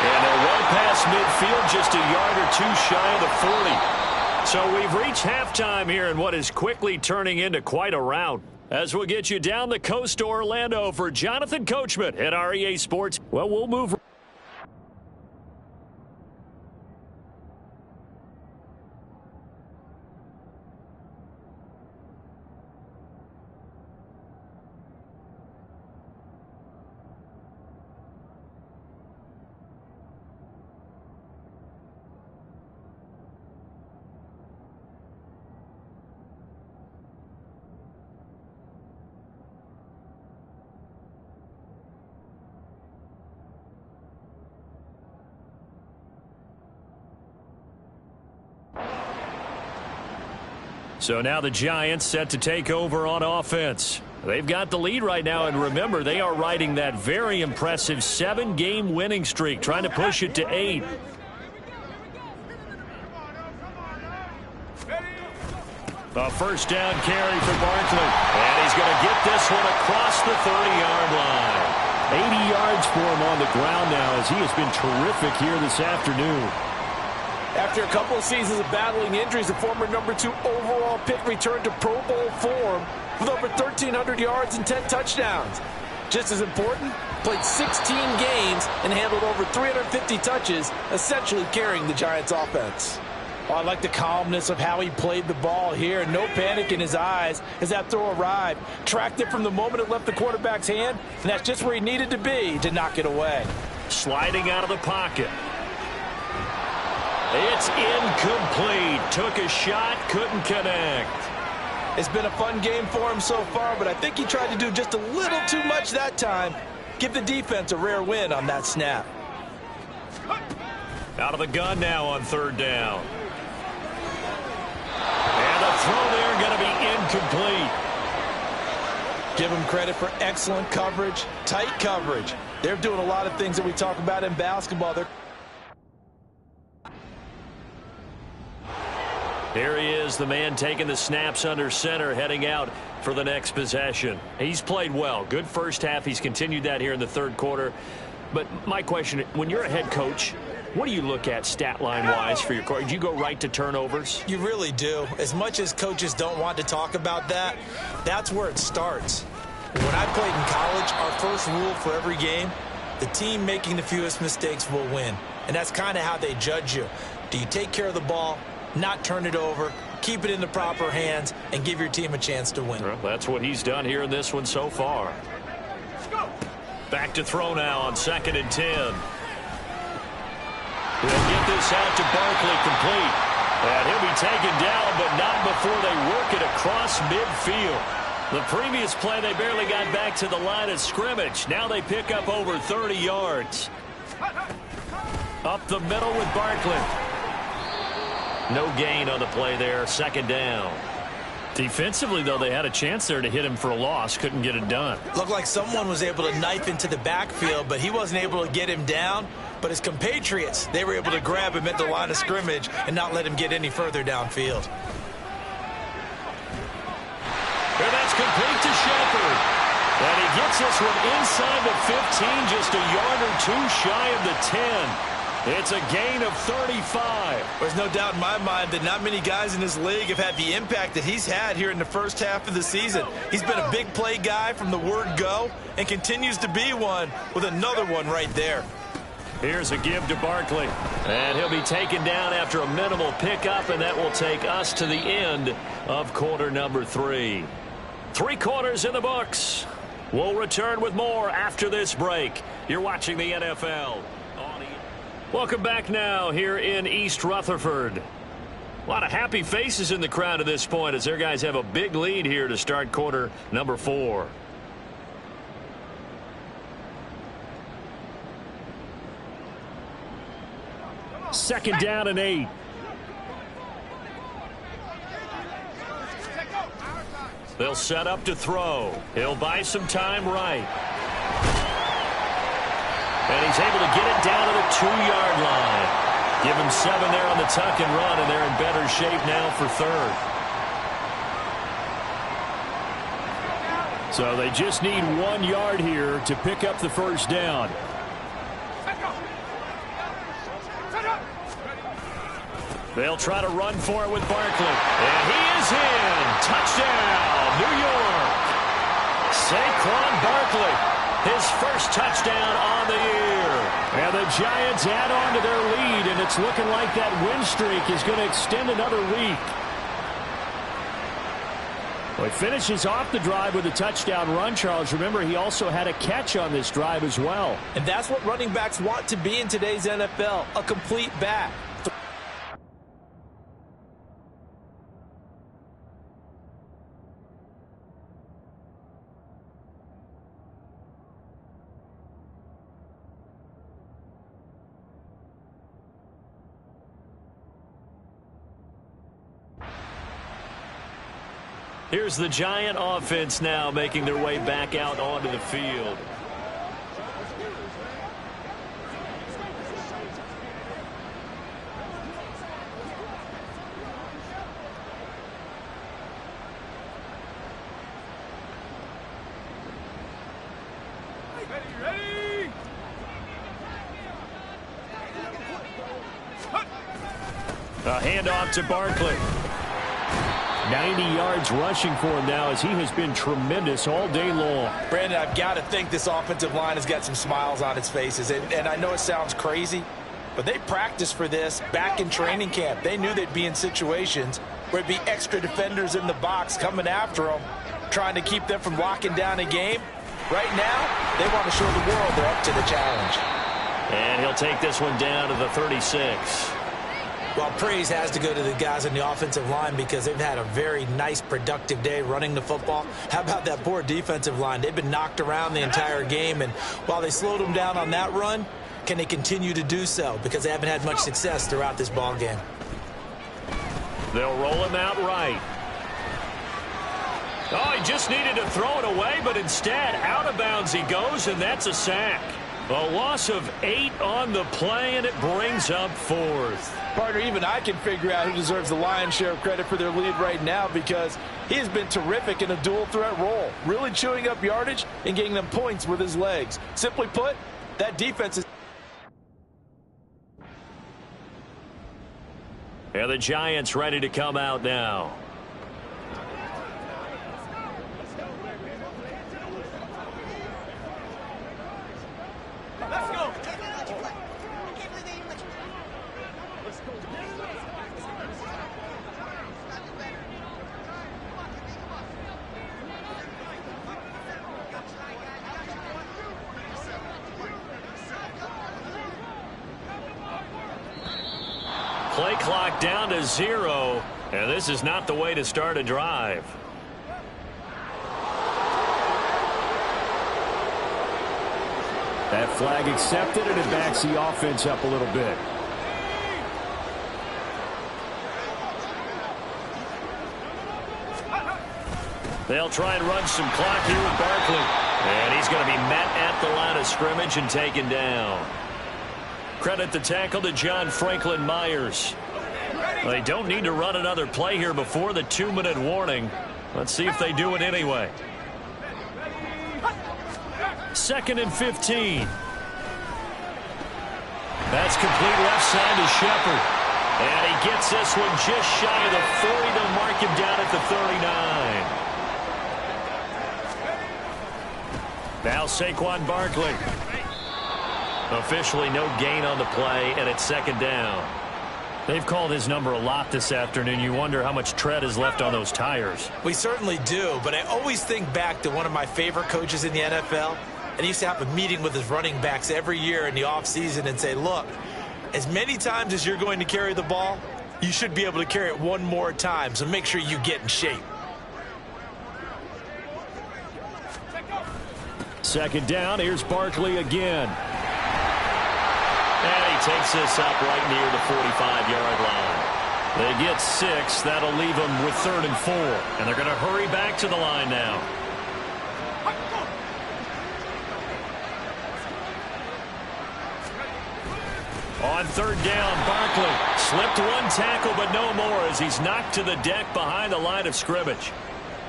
And they're well past midfield, just a yard or two shy of the 40. So we've reached halftime here in what is quickly turning into quite a rout. As we'll get you down the coast to Orlando for Jonathan Coachman at REA Sports. Well, we'll move. So now the Giants set to take over on offense. They've got the lead right now, and remember, they are riding that very impressive 7-game winning streak, trying to push it to 8. A first down carry for Barkley, and he's going to get this one across the 30-yard line. 80 yards for him on the ground now, as he has been terrific here this afternoon. After a couple of seasons of battling injuries, the former number 2 overall pick returned to Pro Bowl form with over 1,300 yards and 10 touchdowns. Just as important, played 16 games and handled over 350 touches, essentially carrying the Giants' offense. Oh, I like the calmness of how he played the ball here. No panic in his eyes as that throw arrived. Tracked it from the moment it left the quarterback's hand, and that's just where he needed to be to knock it away. Sliding out of the pocket. It's incomplete. Took a shot, couldn't connect. It's been a fun game for him so far, but I think he tried to do just a little too much that time. Give the defense a rare win on that snap. Out of the gun now on third down. And the throw there going to be incomplete. Give him credit for excellent coverage, tight coverage. They're doing a lot of things that we talk about in basketball. Here he is, the man taking the snaps under center, heading out for the next possession. He's played well. Good first half. He's continued that here in the third quarter. But my question, when you're a head coach, what do you look at stat line-wise for your coach? Do you go right to turnovers? You really do. As much as coaches don't want to talk about that, that's where it starts. When I played in college, our first rule for every game, the team making the fewest mistakes will win. And that's kind of how they judge you. Do you take care of the ball, not turn it over, keep it in the proper hands, and give your team a chance to win? Well, that's what he's done here in this one so far. Back to throw now on 2nd and 10. He'll get this out to Barkley, complete. And he'll be taken down, but not before they work it across midfield. The previous play, they barely got back to the line of scrimmage. Now they pick up over 30 yards. Up the middle with Barkley. No gain on the play there, 2nd down. Defensively, though, they had a chance there to hit him for a loss. Couldn't get it done. Looked like someone was able to knife into the backfield, but he wasn't able to get him down. But his compatriots, they were able to grab him at the line of scrimmage and not let him get any further downfield. And that's complete to Shepard. And he gets this one inside the 15, just a yard or two shy of the 10. It's a gain of 35. There's no doubt in my mind that not many guys in this league have had the impact that he's had here in the first half of the season. He's been a big play guy from the word go and continues to be one with another one right there. Here's a give to Barkley. And he'll be taken down after a minimal pickup, and that will take us to the end of quarter number 3. 3 quarters in the books. We'll return with more after this break. You're watching the NFL. Welcome back now here in East Rutherford. A lot of happy faces in the crowd at this point as their guys have a big lead here to start quarter number 4. Second down and 8. They'll set up to throw. He'll buy some time right. And he's able to get it down to the 2-yard line. Give him 7 there on the tuck and run, and they're in better shape now for 3rd. So they just need 1 yard here to pick up the first down. They'll try to run for it with Barkley. And he is in. Touchdown, New York. Saquon Barkley, his first touchdown on the year. And the Giants add on to their lead, and it's looking like that win streak is going to extend another week. Well, he finishes off the drive with a touchdown run, Charles. Remember, he also had a catch on this drive as well. And that's what running backs want to be in today's NFL, a complete back. Here's the Giant offense now making their way back out onto the field. A handoff to Barkley. 90 yards rushing for him now as he has been tremendous all day long. Brandon, I've got to think this offensive line has got some smiles on its faces. And I know it sounds crazy, but they practiced for this back in training camp. They knew they'd be in situations where it'd be extra defenders in the box coming after them, trying to keep them from locking down a game. Right now, they want to show the world they're up to the challenge. And he'll take this one down to the 36. Well, praise has to go to the guys on the offensive line because they've had a very nice, productive day running the football. How about that poor defensive line? They've been knocked around the entire game, and while they slowed them down on that run, can they continue to do so? Because they haven't had much success throughout this ball game. They'll roll him out right. Oh, he just needed to throw it away, but instead, out of bounds he goes, and that's a sack. A loss of 8 on the play, and it brings up 4th. Partner, even I can figure out who deserves the lion's share of credit for their lead right now because he has been terrific in a dual threat role, really chewing up yardage and getting them points with his legs. Simply put, that defense is... And the Giants ready to come out now. Let's go. Play clock down to 0, and this is not the way to start a drive. That flag accepted, and it backs the offense up a little bit. They'll try and run some clock here with Barkley. And he's going to be met at the line of scrimmage and taken down. Credit the tackle to John Franklin Myers. They don't need to run another play here before the 2-minute warning. Let's see if they do it anyway. 2nd and 15. That's complete left side to Shepard. And he gets this one just shy of the 40. They'll mark him down at the 39. Now Saquon Barkley. Officially no gain on the play, and it's 2nd down. They've called his number a lot this afternoon. You wonder how much tread is left on those tires. We certainly do, but I always think back to one of my favorite coaches in the NFL. And he used to have a meeting with his running backs every year in the offseason and say, look, as many times as you're going to carry the ball, you should be able to carry it one more time, so make sure you get in shape. 2nd down, here's Barkley again. And he takes this up right near the 45-yard line. They get 6. That'll leave them with 3rd and 4. And they're going to hurry back to the line now. On 3rd down, Barkley slipped one tackle, but no more as he's knocked to the deck behind the line of scrimmage.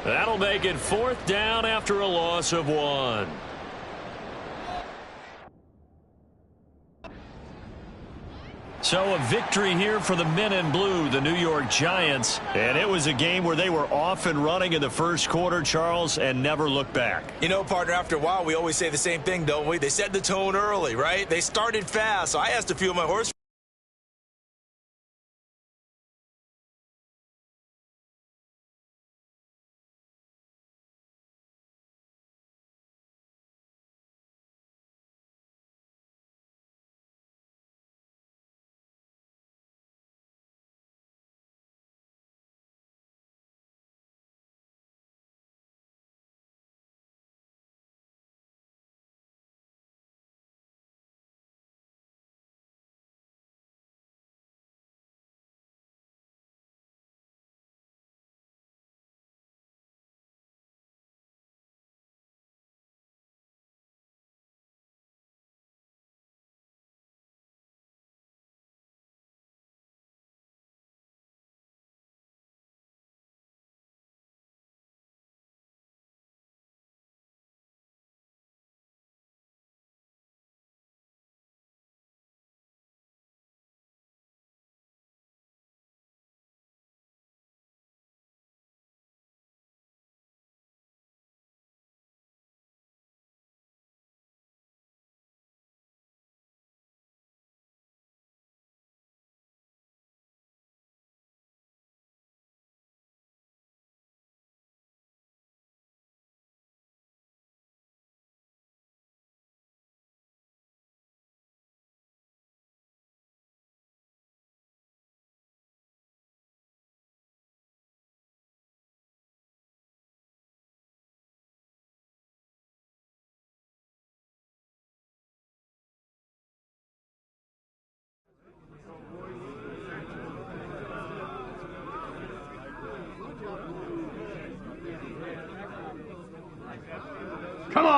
That'll make it 4th down after a loss of 1. So a victory here for the men in blue, the New York Giants. And it was a game where they were off and running in the first quarter, Charles, and never looked back. You know, partner, after a while, we always say the same thing, don't we? They set the tone early, right? They started fast. So I asked a few of my horse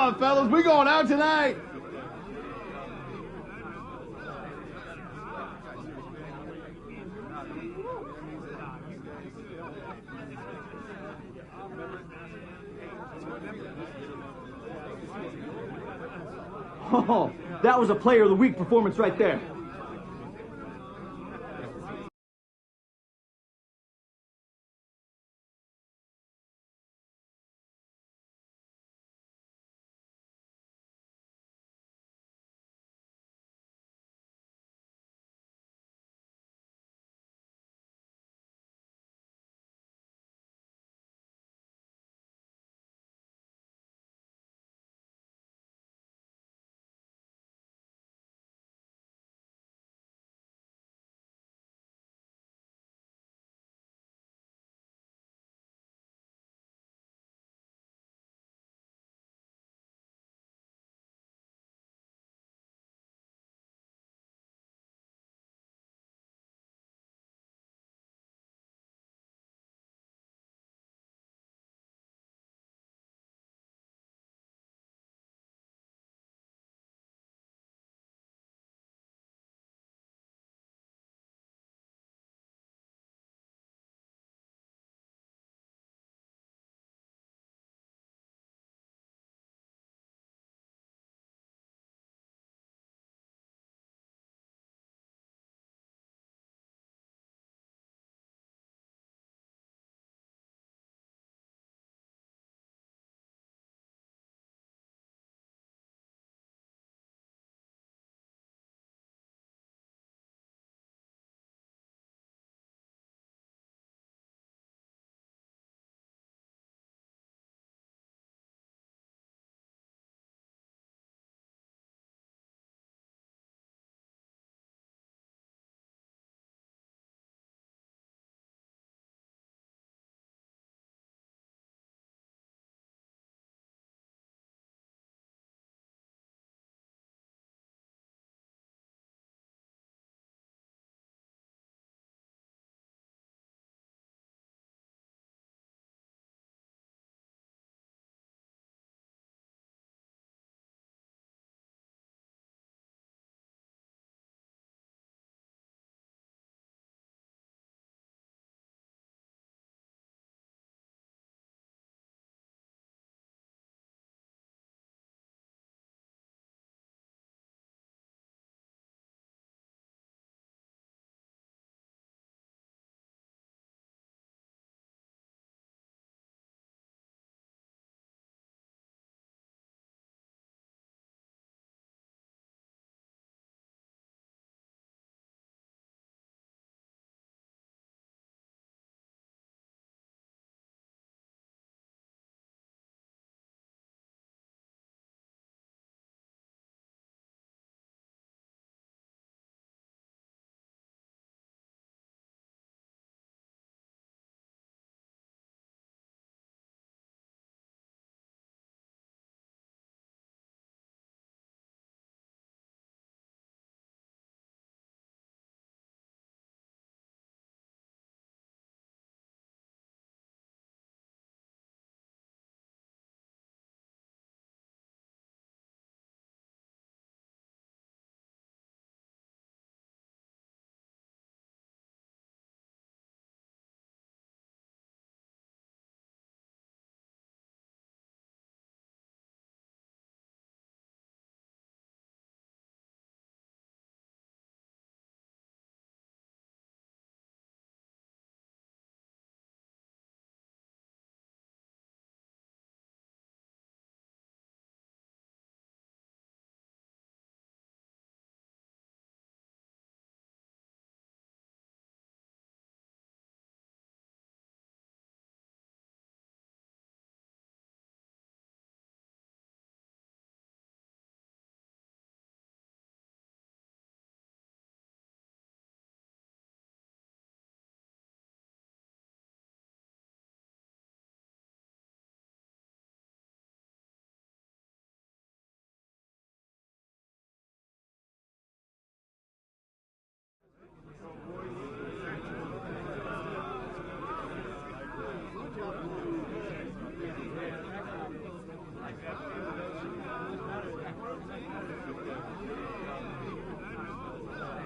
on, fellas. We going out tonight. Oh, that was a player of the week performance right there.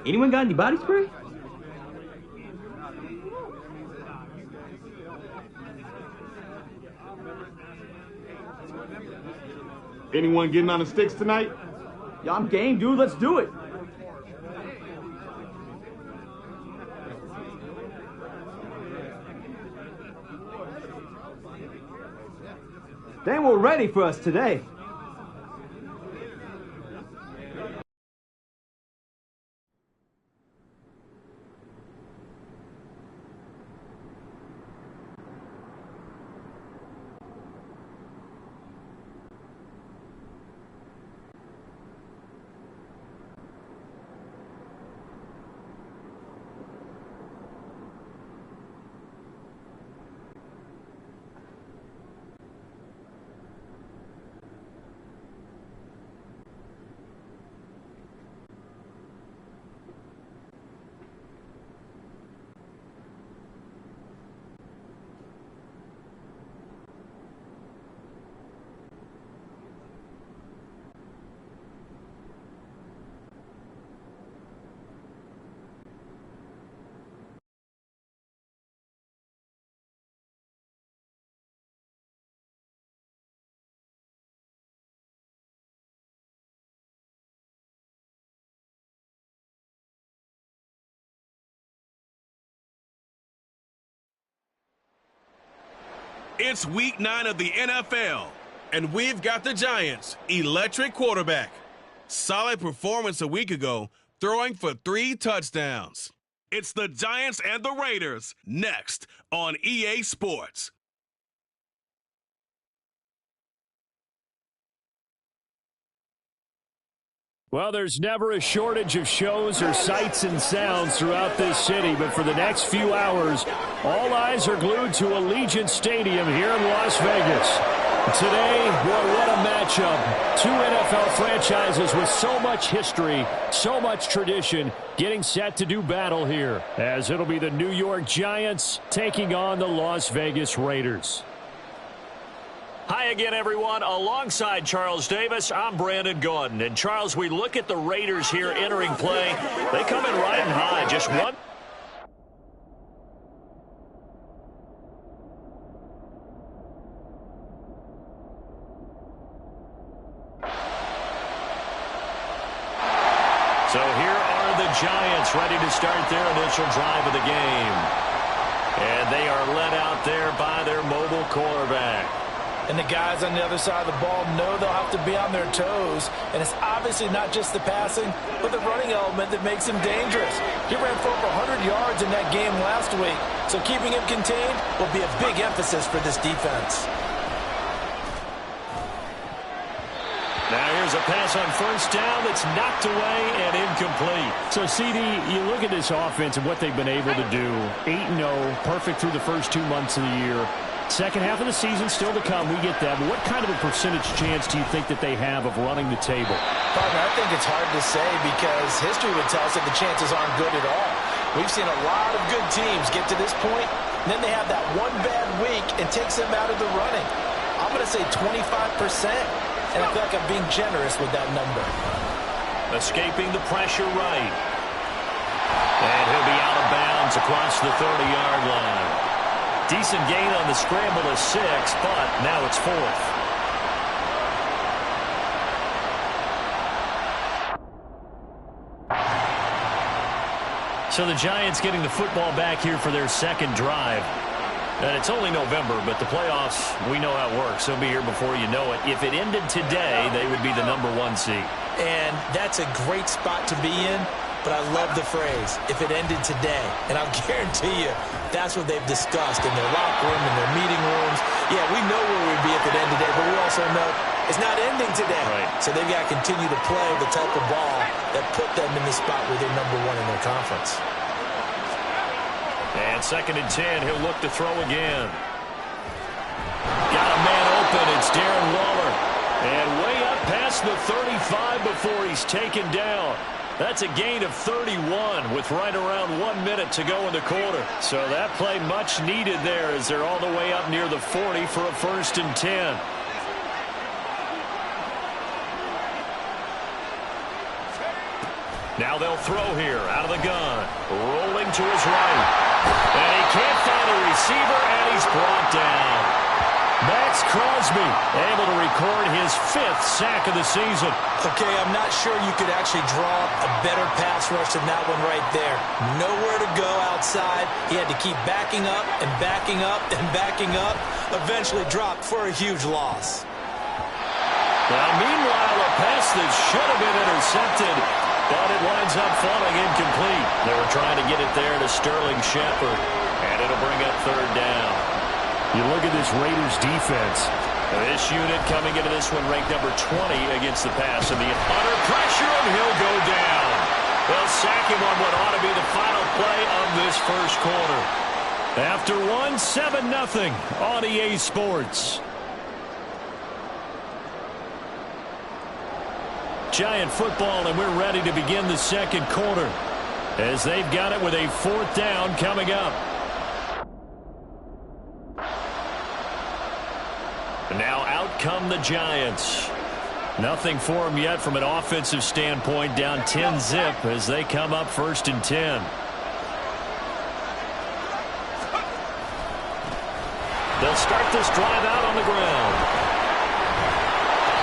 Anyone got any body spray? Anyone getting on the sticks tonight? Yo, I'm game, dude. Let's do it. They were ready for us today. It's week 9 of the NFL, and we've got the Giants' electric quarterback. Solid performance a week ago, throwing for 3 touchdowns. It's the Giants and the Raiders next on EA Sports. Well, there's never a shortage of shows or sights and sounds throughout this city, but for the next few hours, all eyes are glued to Allegiant Stadium here in Las Vegas. Today, boy, what a matchup. 2 NFL franchises with so much history, so much tradition, getting set to do battle here, as it'll be the New York Giants taking on the Las Vegas Raiders. Hi again, everyone. Alongside Charles Davis, I'm Brandon Gordon. And, Charles, we look at the Raiders here entering play. They come in riding high. Just one. So here are the Giants ready to start their initial drive of the game. And they are led out there by their mobile quarterback. And the guys on the other side of the ball know they'll have to be on their toes. And it's obviously not just the passing, but the running element that makes him dangerous. He ran for over 100 yards in that game last week. So keeping him contained will be a big emphasis for this defense. Now here's a pass on first down that's knocked away and incomplete. So, CD, you look at this offense and what they've been able to do. 8-0, perfect through the first 2 months of the year. Second half of the season still to come. We get that. But what kind of a percentage chance do you think that they have of running the table? Partner, I think it's hard to say because history would tell us that the chances aren't good at all. We've seen a lot of good teams get to this point, and then they have that one bad week and takes them out of the running. I'm going to say 25%, and I feel like I'm being generous with that number. Escaping the pressure right. And he'll be out of bounds across the 30-yard line. Decent gain on the scramble to 6, but now it's 4th. So the Giants getting the football back here for their second drive. And it's only November, but the playoffs, we know how it works. They'll be here before you know it. If it ended today, they would be the number 1 seed. And that's a great spot to be in. But I love the phrase, if it ended today. And I'll guarantee you, that's what they've discussed in their locker room, in their meeting rooms. Yeah, we know where we'd be if it ended today, but we also know it's not ending today. Right. So they've got to continue to play the type of ball that put them in the spot where they're number 1 in their conference. And 2nd and 10, he'll look to throw again. Got a man open, it's Darren Waller. And way up past the 35 before he's taken down. That's a gain of 31 with right around 1 minute to go in the quarter. So that play much needed there as they're all the way up near the 40 for a 1st and 10. Now they'll throw here out of the gun. Rolling to his right. And he can't find a receiver, and he's brought down. Max Crosby able to record his 5th sack of the season. Okay, I'm not sure you could actually draw a better pass rush than that one right there. Nowhere to go outside. He had to keep backing up and backing up and backing up. Eventually dropped for a huge loss. Now, meanwhile, a pass that should have been intercepted, but it winds up falling incomplete. They were trying to get it there to Sterling Shepard, and it'll bring up 3rd down. You look at this Raiders defense. This unit coming into this one ranked number 20 against the pass. And the under pressure, and he'll go down. They'll sack him on what ought to be the final play of this first quarter. After one, 7-0 on EA Sports. Giant football, and we're ready to begin the second quarter as they've got it with a 4th down coming up. Now out come the Giants. Nothing for them yet from an offensive standpoint, down 10-zip as they come up 1st and 10. They'll start this drive out on the ground.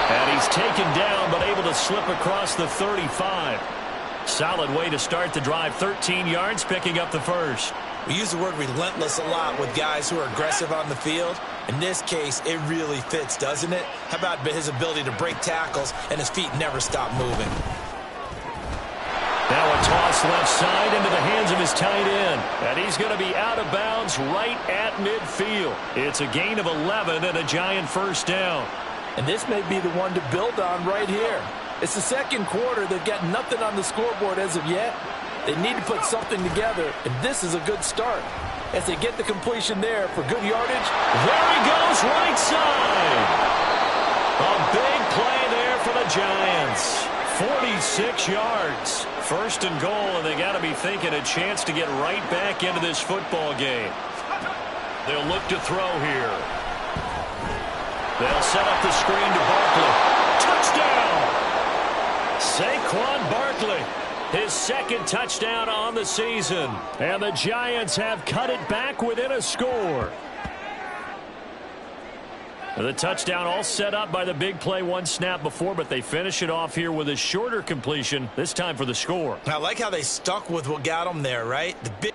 And he's taken down, but able to slip across the 35. Solid way to start the drive, 13 yards, picking up the first. We use the word relentless a lot with guys who are aggressive on the field. In this case, it really fits, doesn't it? How about his ability to break tackles and his feet never stop moving? Now a toss left side into the hands of his tight end. And he's going to be out of bounds right at midfield. It's a gain of 11 and a Giant 1st down. And this may be the one to build on right here. It's the second quarter. They've got nothing on the scoreboard as of yet. They need to put something together, and this is a good start. As they get the completion there for good yardage. There he goes, right side. A big play there for the Giants. 46 yards. 1st and goal, and they got to be thinking a chance to get right back into this football game. They'll look to throw here. They'll set up the screen to Barkley. Touchdown! Saquon Barkley. His 2nd touchdown on the season. And the Giants have cut it back within a score. The touchdown all set up by the big play one snap before, but they finish it off here with a shorter completion, this time for the score. I like how they stuck with what got them there, right? The big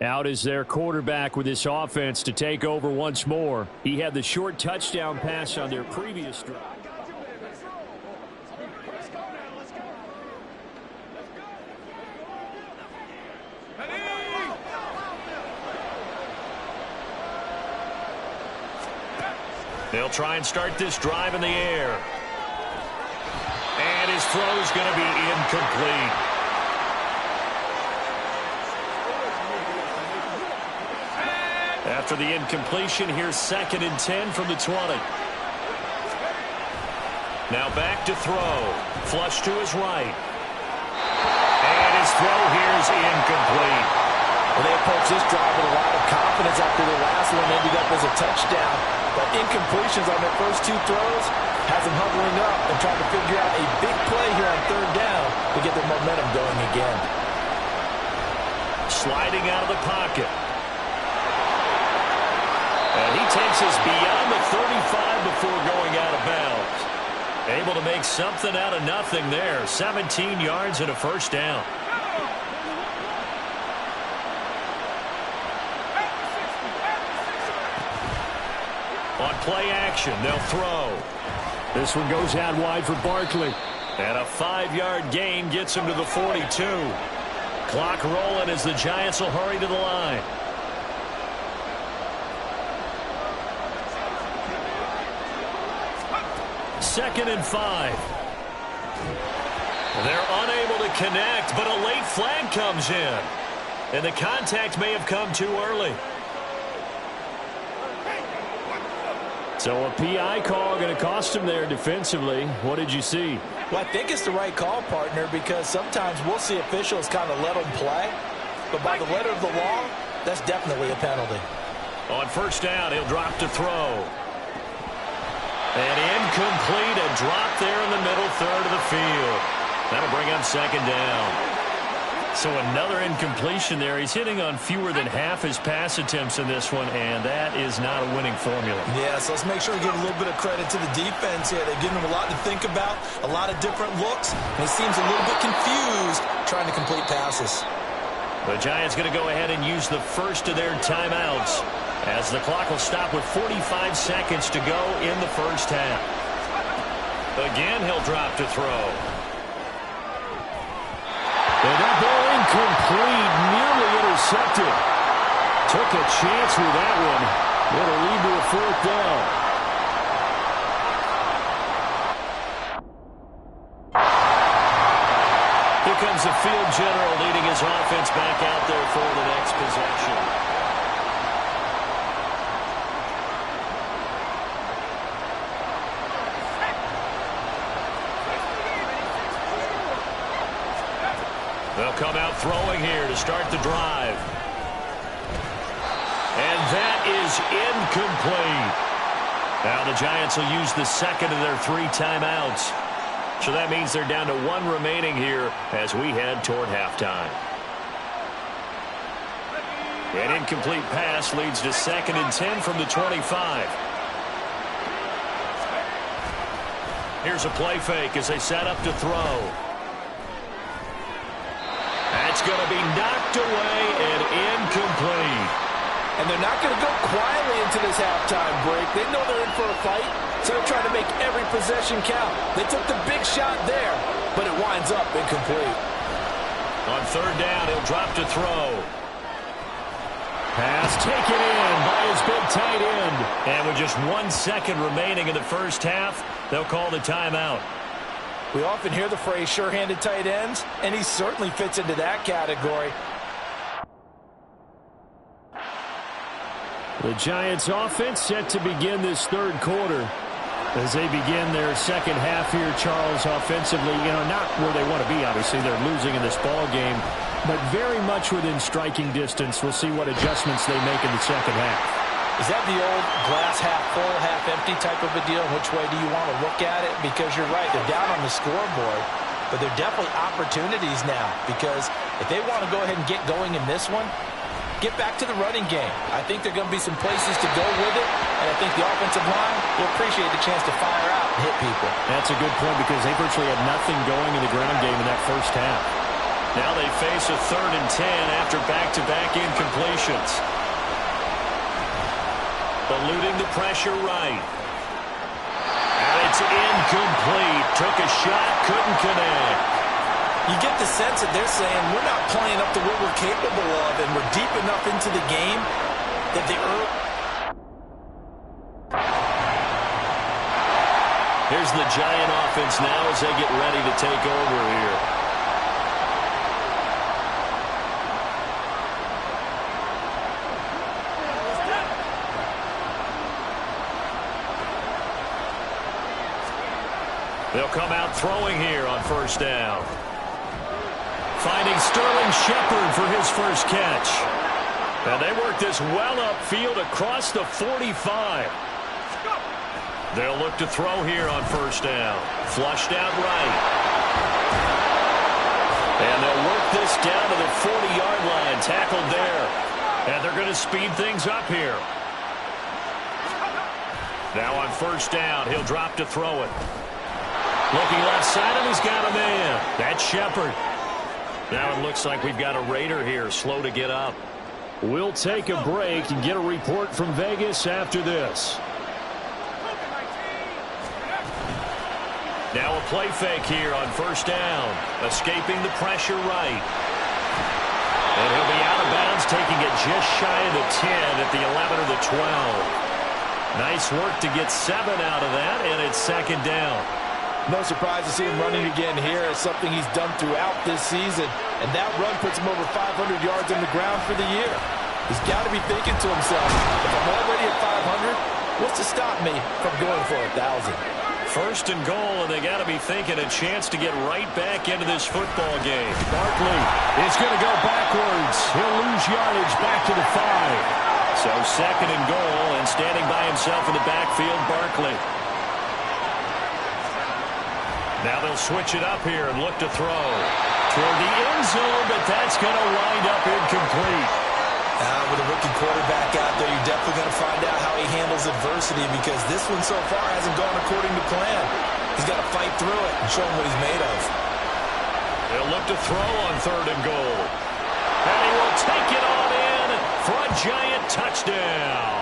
Out is their quarterback with this offense to take over once more. He had the short touchdown pass on their previous drive. They'll try and start this drive in the air. And his throw's going to be incomplete. After the incompletion, here's 2nd and 10 from the 20. Now back to throw. Flush to his right. And his throw here is incomplete. Well, they approached this drive with a lot of confidence after the last one ended up as a touchdown. But incompletions on their first 2 throws has them hovering up and trying to figure out a big play here on 3rd down to get their momentum going again. Sliding out of the pocket. And he takes us beyond the 35 before going out of bounds. Able to make something out of nothing there. 17 yards and a 1st down. On play action, they'll throw. This one goes out wide for Barkley. And a 5-yard gain gets him to the 42. Clock rolling as the Giants will hurry to the line. Second and 5. They're unable to connect, but a late flag comes in. And the contact may have come too early. So a PI call going to cost him there defensively. What did you see? Well, I think it's the right call, partner, because sometimes we'll see officials kind of let them play. But by the letter of the law, that's definitely a penalty. On 1st down, he'll drop to throw. And incomplete, a drop there in the middle third of the field. That'll bring up second down. So another incompletion there. He's hitting on fewer than half his pass attempts in this one, and that is not a winning formula. Yeah, so let's make sure we give a little bit of credit to the defense here. They're giving him a lot to think about, a lot of different looks, and he seems a little bit confused trying to complete passes. The Giants going to go ahead and use the first of their timeouts as the clock will stop with 45 seconds to go in the first half. Again, he'll drop to throw. And that ball incomplete, nearly intercepted. Took a chance with that one. It'll lead to a fourth down. Here comes the field general leading his offense back out there for the next possession. They'll come out throwing here to start the drive. And that is incomplete. Now the Giants will use the second of their 3 timeouts. So that means they're down to 1 remaining here as we head toward halftime. An incomplete pass leads to 2nd and 10 from the 25. Here's a play fake as they set up to throw. That's going to be knocked away and incomplete. And they're not going to go quietly into this halftime break. They know they're in for a fight, so they're trying to make every possession count. They took the big shot there, but it winds up incomplete. On 3rd down, he'll drop to throw. Pass taken in by his big tight end. And with just 1 second remaining in the first half, they'll call the timeout. We often hear the phrase sure-handed tight ends, and he certainly fits into that category. The Giants offense set to begin this 3rd quarter. As they begin their second half here, Charles, offensively, not where they want to be, obviously. They're losing in this ball game, but very much within striking distance. We'll see what adjustments they make in the second half. Is that the old glass half full, half empty type of a deal? Which way do you want to look at it? Because you're right, they're down on the scoreboard, but they're definitely opportunities now, because if they want to go ahead and get going in this one, get back to the running game. I think there are going to be some places to go with it, and I think the offensive line will appreciate the chance to fire out and hit people. That's a good point because they virtually had nothing going in the ground game in that first half. Now they face a 3rd and 10 after back-to-back incompletions. Eluding the pressure right. And it's incomplete. Took a shot, couldn't connect. You get the sense that they're saying we're not playing up to what we're capable of, and we're deep enough into the game that the Here's the Giant offense now as they get ready to take over here. They'll come out throwing here on 1st down. Finding Sterling Shepard for his first catch. And they work this well upfield across the 45. They'll look to throw here on 1st down. Flushed out right. And they'll work this down to the 40-yard line. Tackled there. And they're going to speed things up here. Now on 1st down, he'll drop to throw it. Looking left side, and he's got a man. That's Shepard. Now it looks like we've got a Raider here, slow to get up. We'll take a break and get a report from Vegas after this. Now a play fake here on 1st down. Escaping the pressure right. And he'll be out of bounds, taking it just shy of the 10 at the 11 or the 12. Nice work to get 7 out of that, and it's 2nd down. No surprise to see him running again here. It's something he's done throughout this season. And that run puts him over 500 yards on the ground for the year. He's got to be thinking to himself, if I'm already at 500, what's to stop me from going for 1,000? 1st and goal, and they got to be thinking a chance to get right back into this football game. Barkley is going to go backwards. He'll lose yardage back to the 5. So 2nd and goal, and standing by himself in the backfield, Barkley. Now they'll switch it up here and look to throw toward the end zone, but that's going to wind up incomplete. With a rookie quarterback out there, you're definitely going to find out how he handles adversity, because this one so far hasn't gone according to plan. He's got to fight through it and show him what he's made of. They'll look to throw on 3rd and goal. And he will take it on in for a giant touchdown.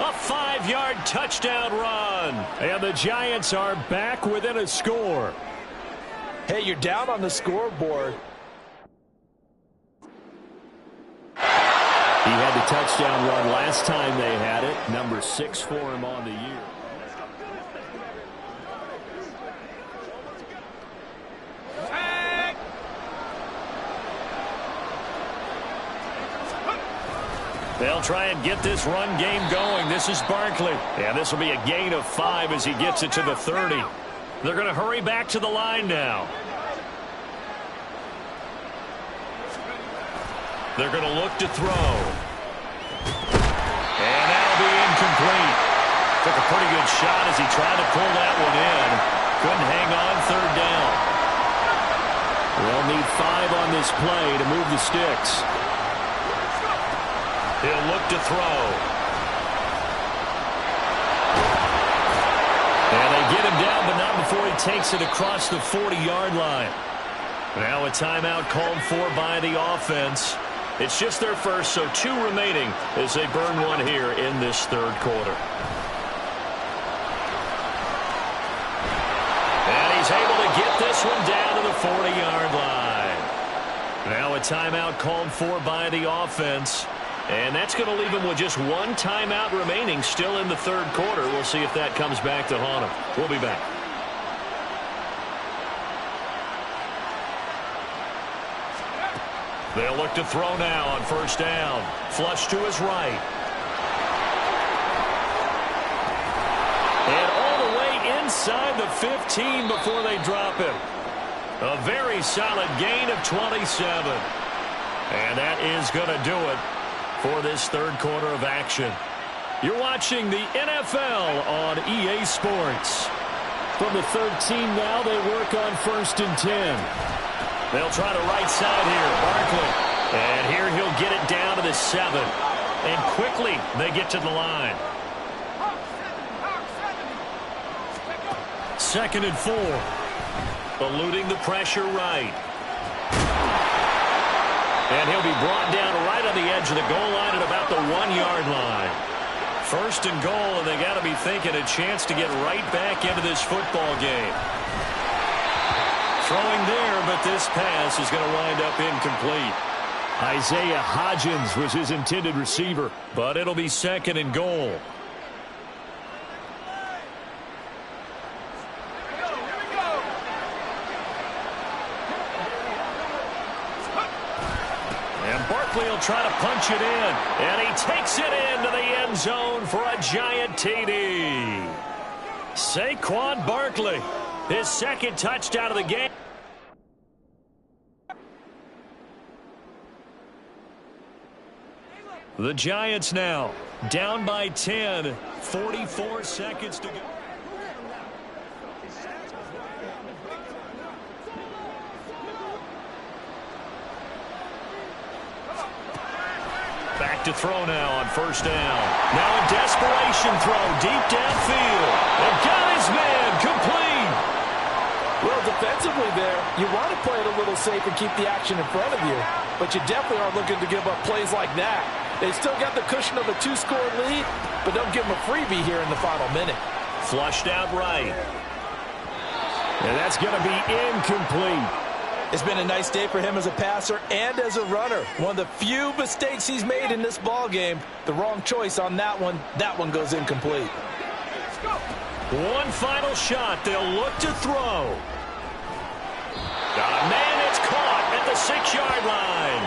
A 5-yard touchdown run. And the Giants are back within a score. Hey, you're down on the scoreboard. He had the touchdown run last time they had it. Number 6 for him on the year. They'll try and get this run game going. This is Barkley. And this will be a gain of 5 as he gets it to the 30. They're going to hurry back to the line now. They're going to look to throw. And that'll be incomplete. Took a pretty good shot as he tried to pull that one in. Couldn't hang on 3rd down. They'll need 5 on this play to move the sticks. He'll look to throw. And they get him down, but not before he takes it across the 40-yard line. Now a timeout called for by the offense. It's just their first, so 2 remaining as they burn one here in this 3rd quarter. And he's able to get this one down to the 40-yard line. Now a timeout called for by the offense. And that's going to leave him with just 1 timeout remaining still in the 3rd quarter. We'll see if that comes back to haunt him. We'll be back. They'll look to throw now on 1st down. Flush to his right. And all the way inside the 15 before they drop him. A very solid gain of 27. And that is going to do it for this 3rd quarter of action. You're watching the NFL on EA Sports. From the 13 now, they work on 1st and 10. They'll try to right side here, Barkley. And here he'll get it down to the 7. And quickly they get to the line. 2nd and 4. Eluding the pressure right. And he'll be brought down right on the edge of the goal line at about the 1-yard line. 1st and goal, and they got to be thinking a chance to get right back into this football game. Throwing there, but this pass is going to wind up incomplete. Isaiah Hodgins was his intended receiver, but it'll be 2nd and goal. He'll try to punch it in, and he takes it into the end zone for a giant TD. Saquon Barkley, his 2nd touchdown of the game. The Giants now down by 10, 44 seconds to go. Back to throw now on 1st down. Now a desperation throw deep downfield. And got his man complete. Well, defensively there, you want to play it a little safe and keep the action in front of you. But you definitely aren't looking to give up plays like that. They still got the cushion of a 2-score lead, but don't give them a freebie here in the final minute. Flushed out right. And that's going to be incomplete. It's been a nice day for him as a passer and as a runner. One of the few mistakes he's made in this ball game. The wrong choice on that one. That one goes incomplete. One final shot. They'll look to throw. Man, it's caught at the 6-yard line.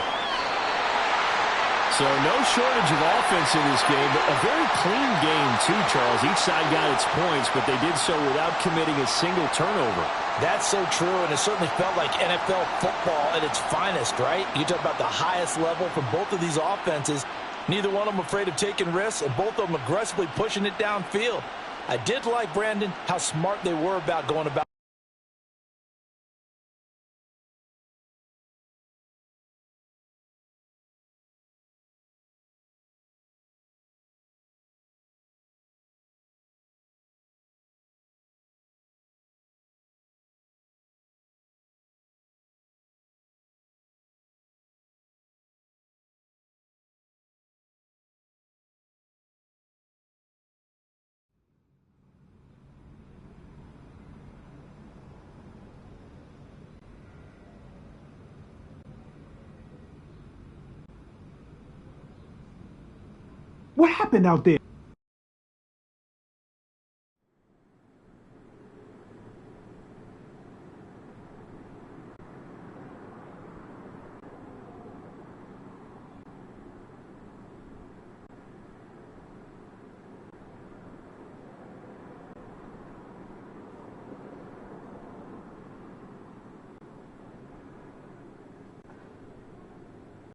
So no shortage of offense in this game, but a very clean game too, Charles. Each side got its points, but they did so without committing a single turnover. That's so true, and it certainly felt like NFL football at its finest, right? You talk about the highest level from both of these offenses. Neither one of them afraid of taking risks, and both of them aggressively pushing it downfield. I did like, Brandon, how smart they were about going about What happened out there?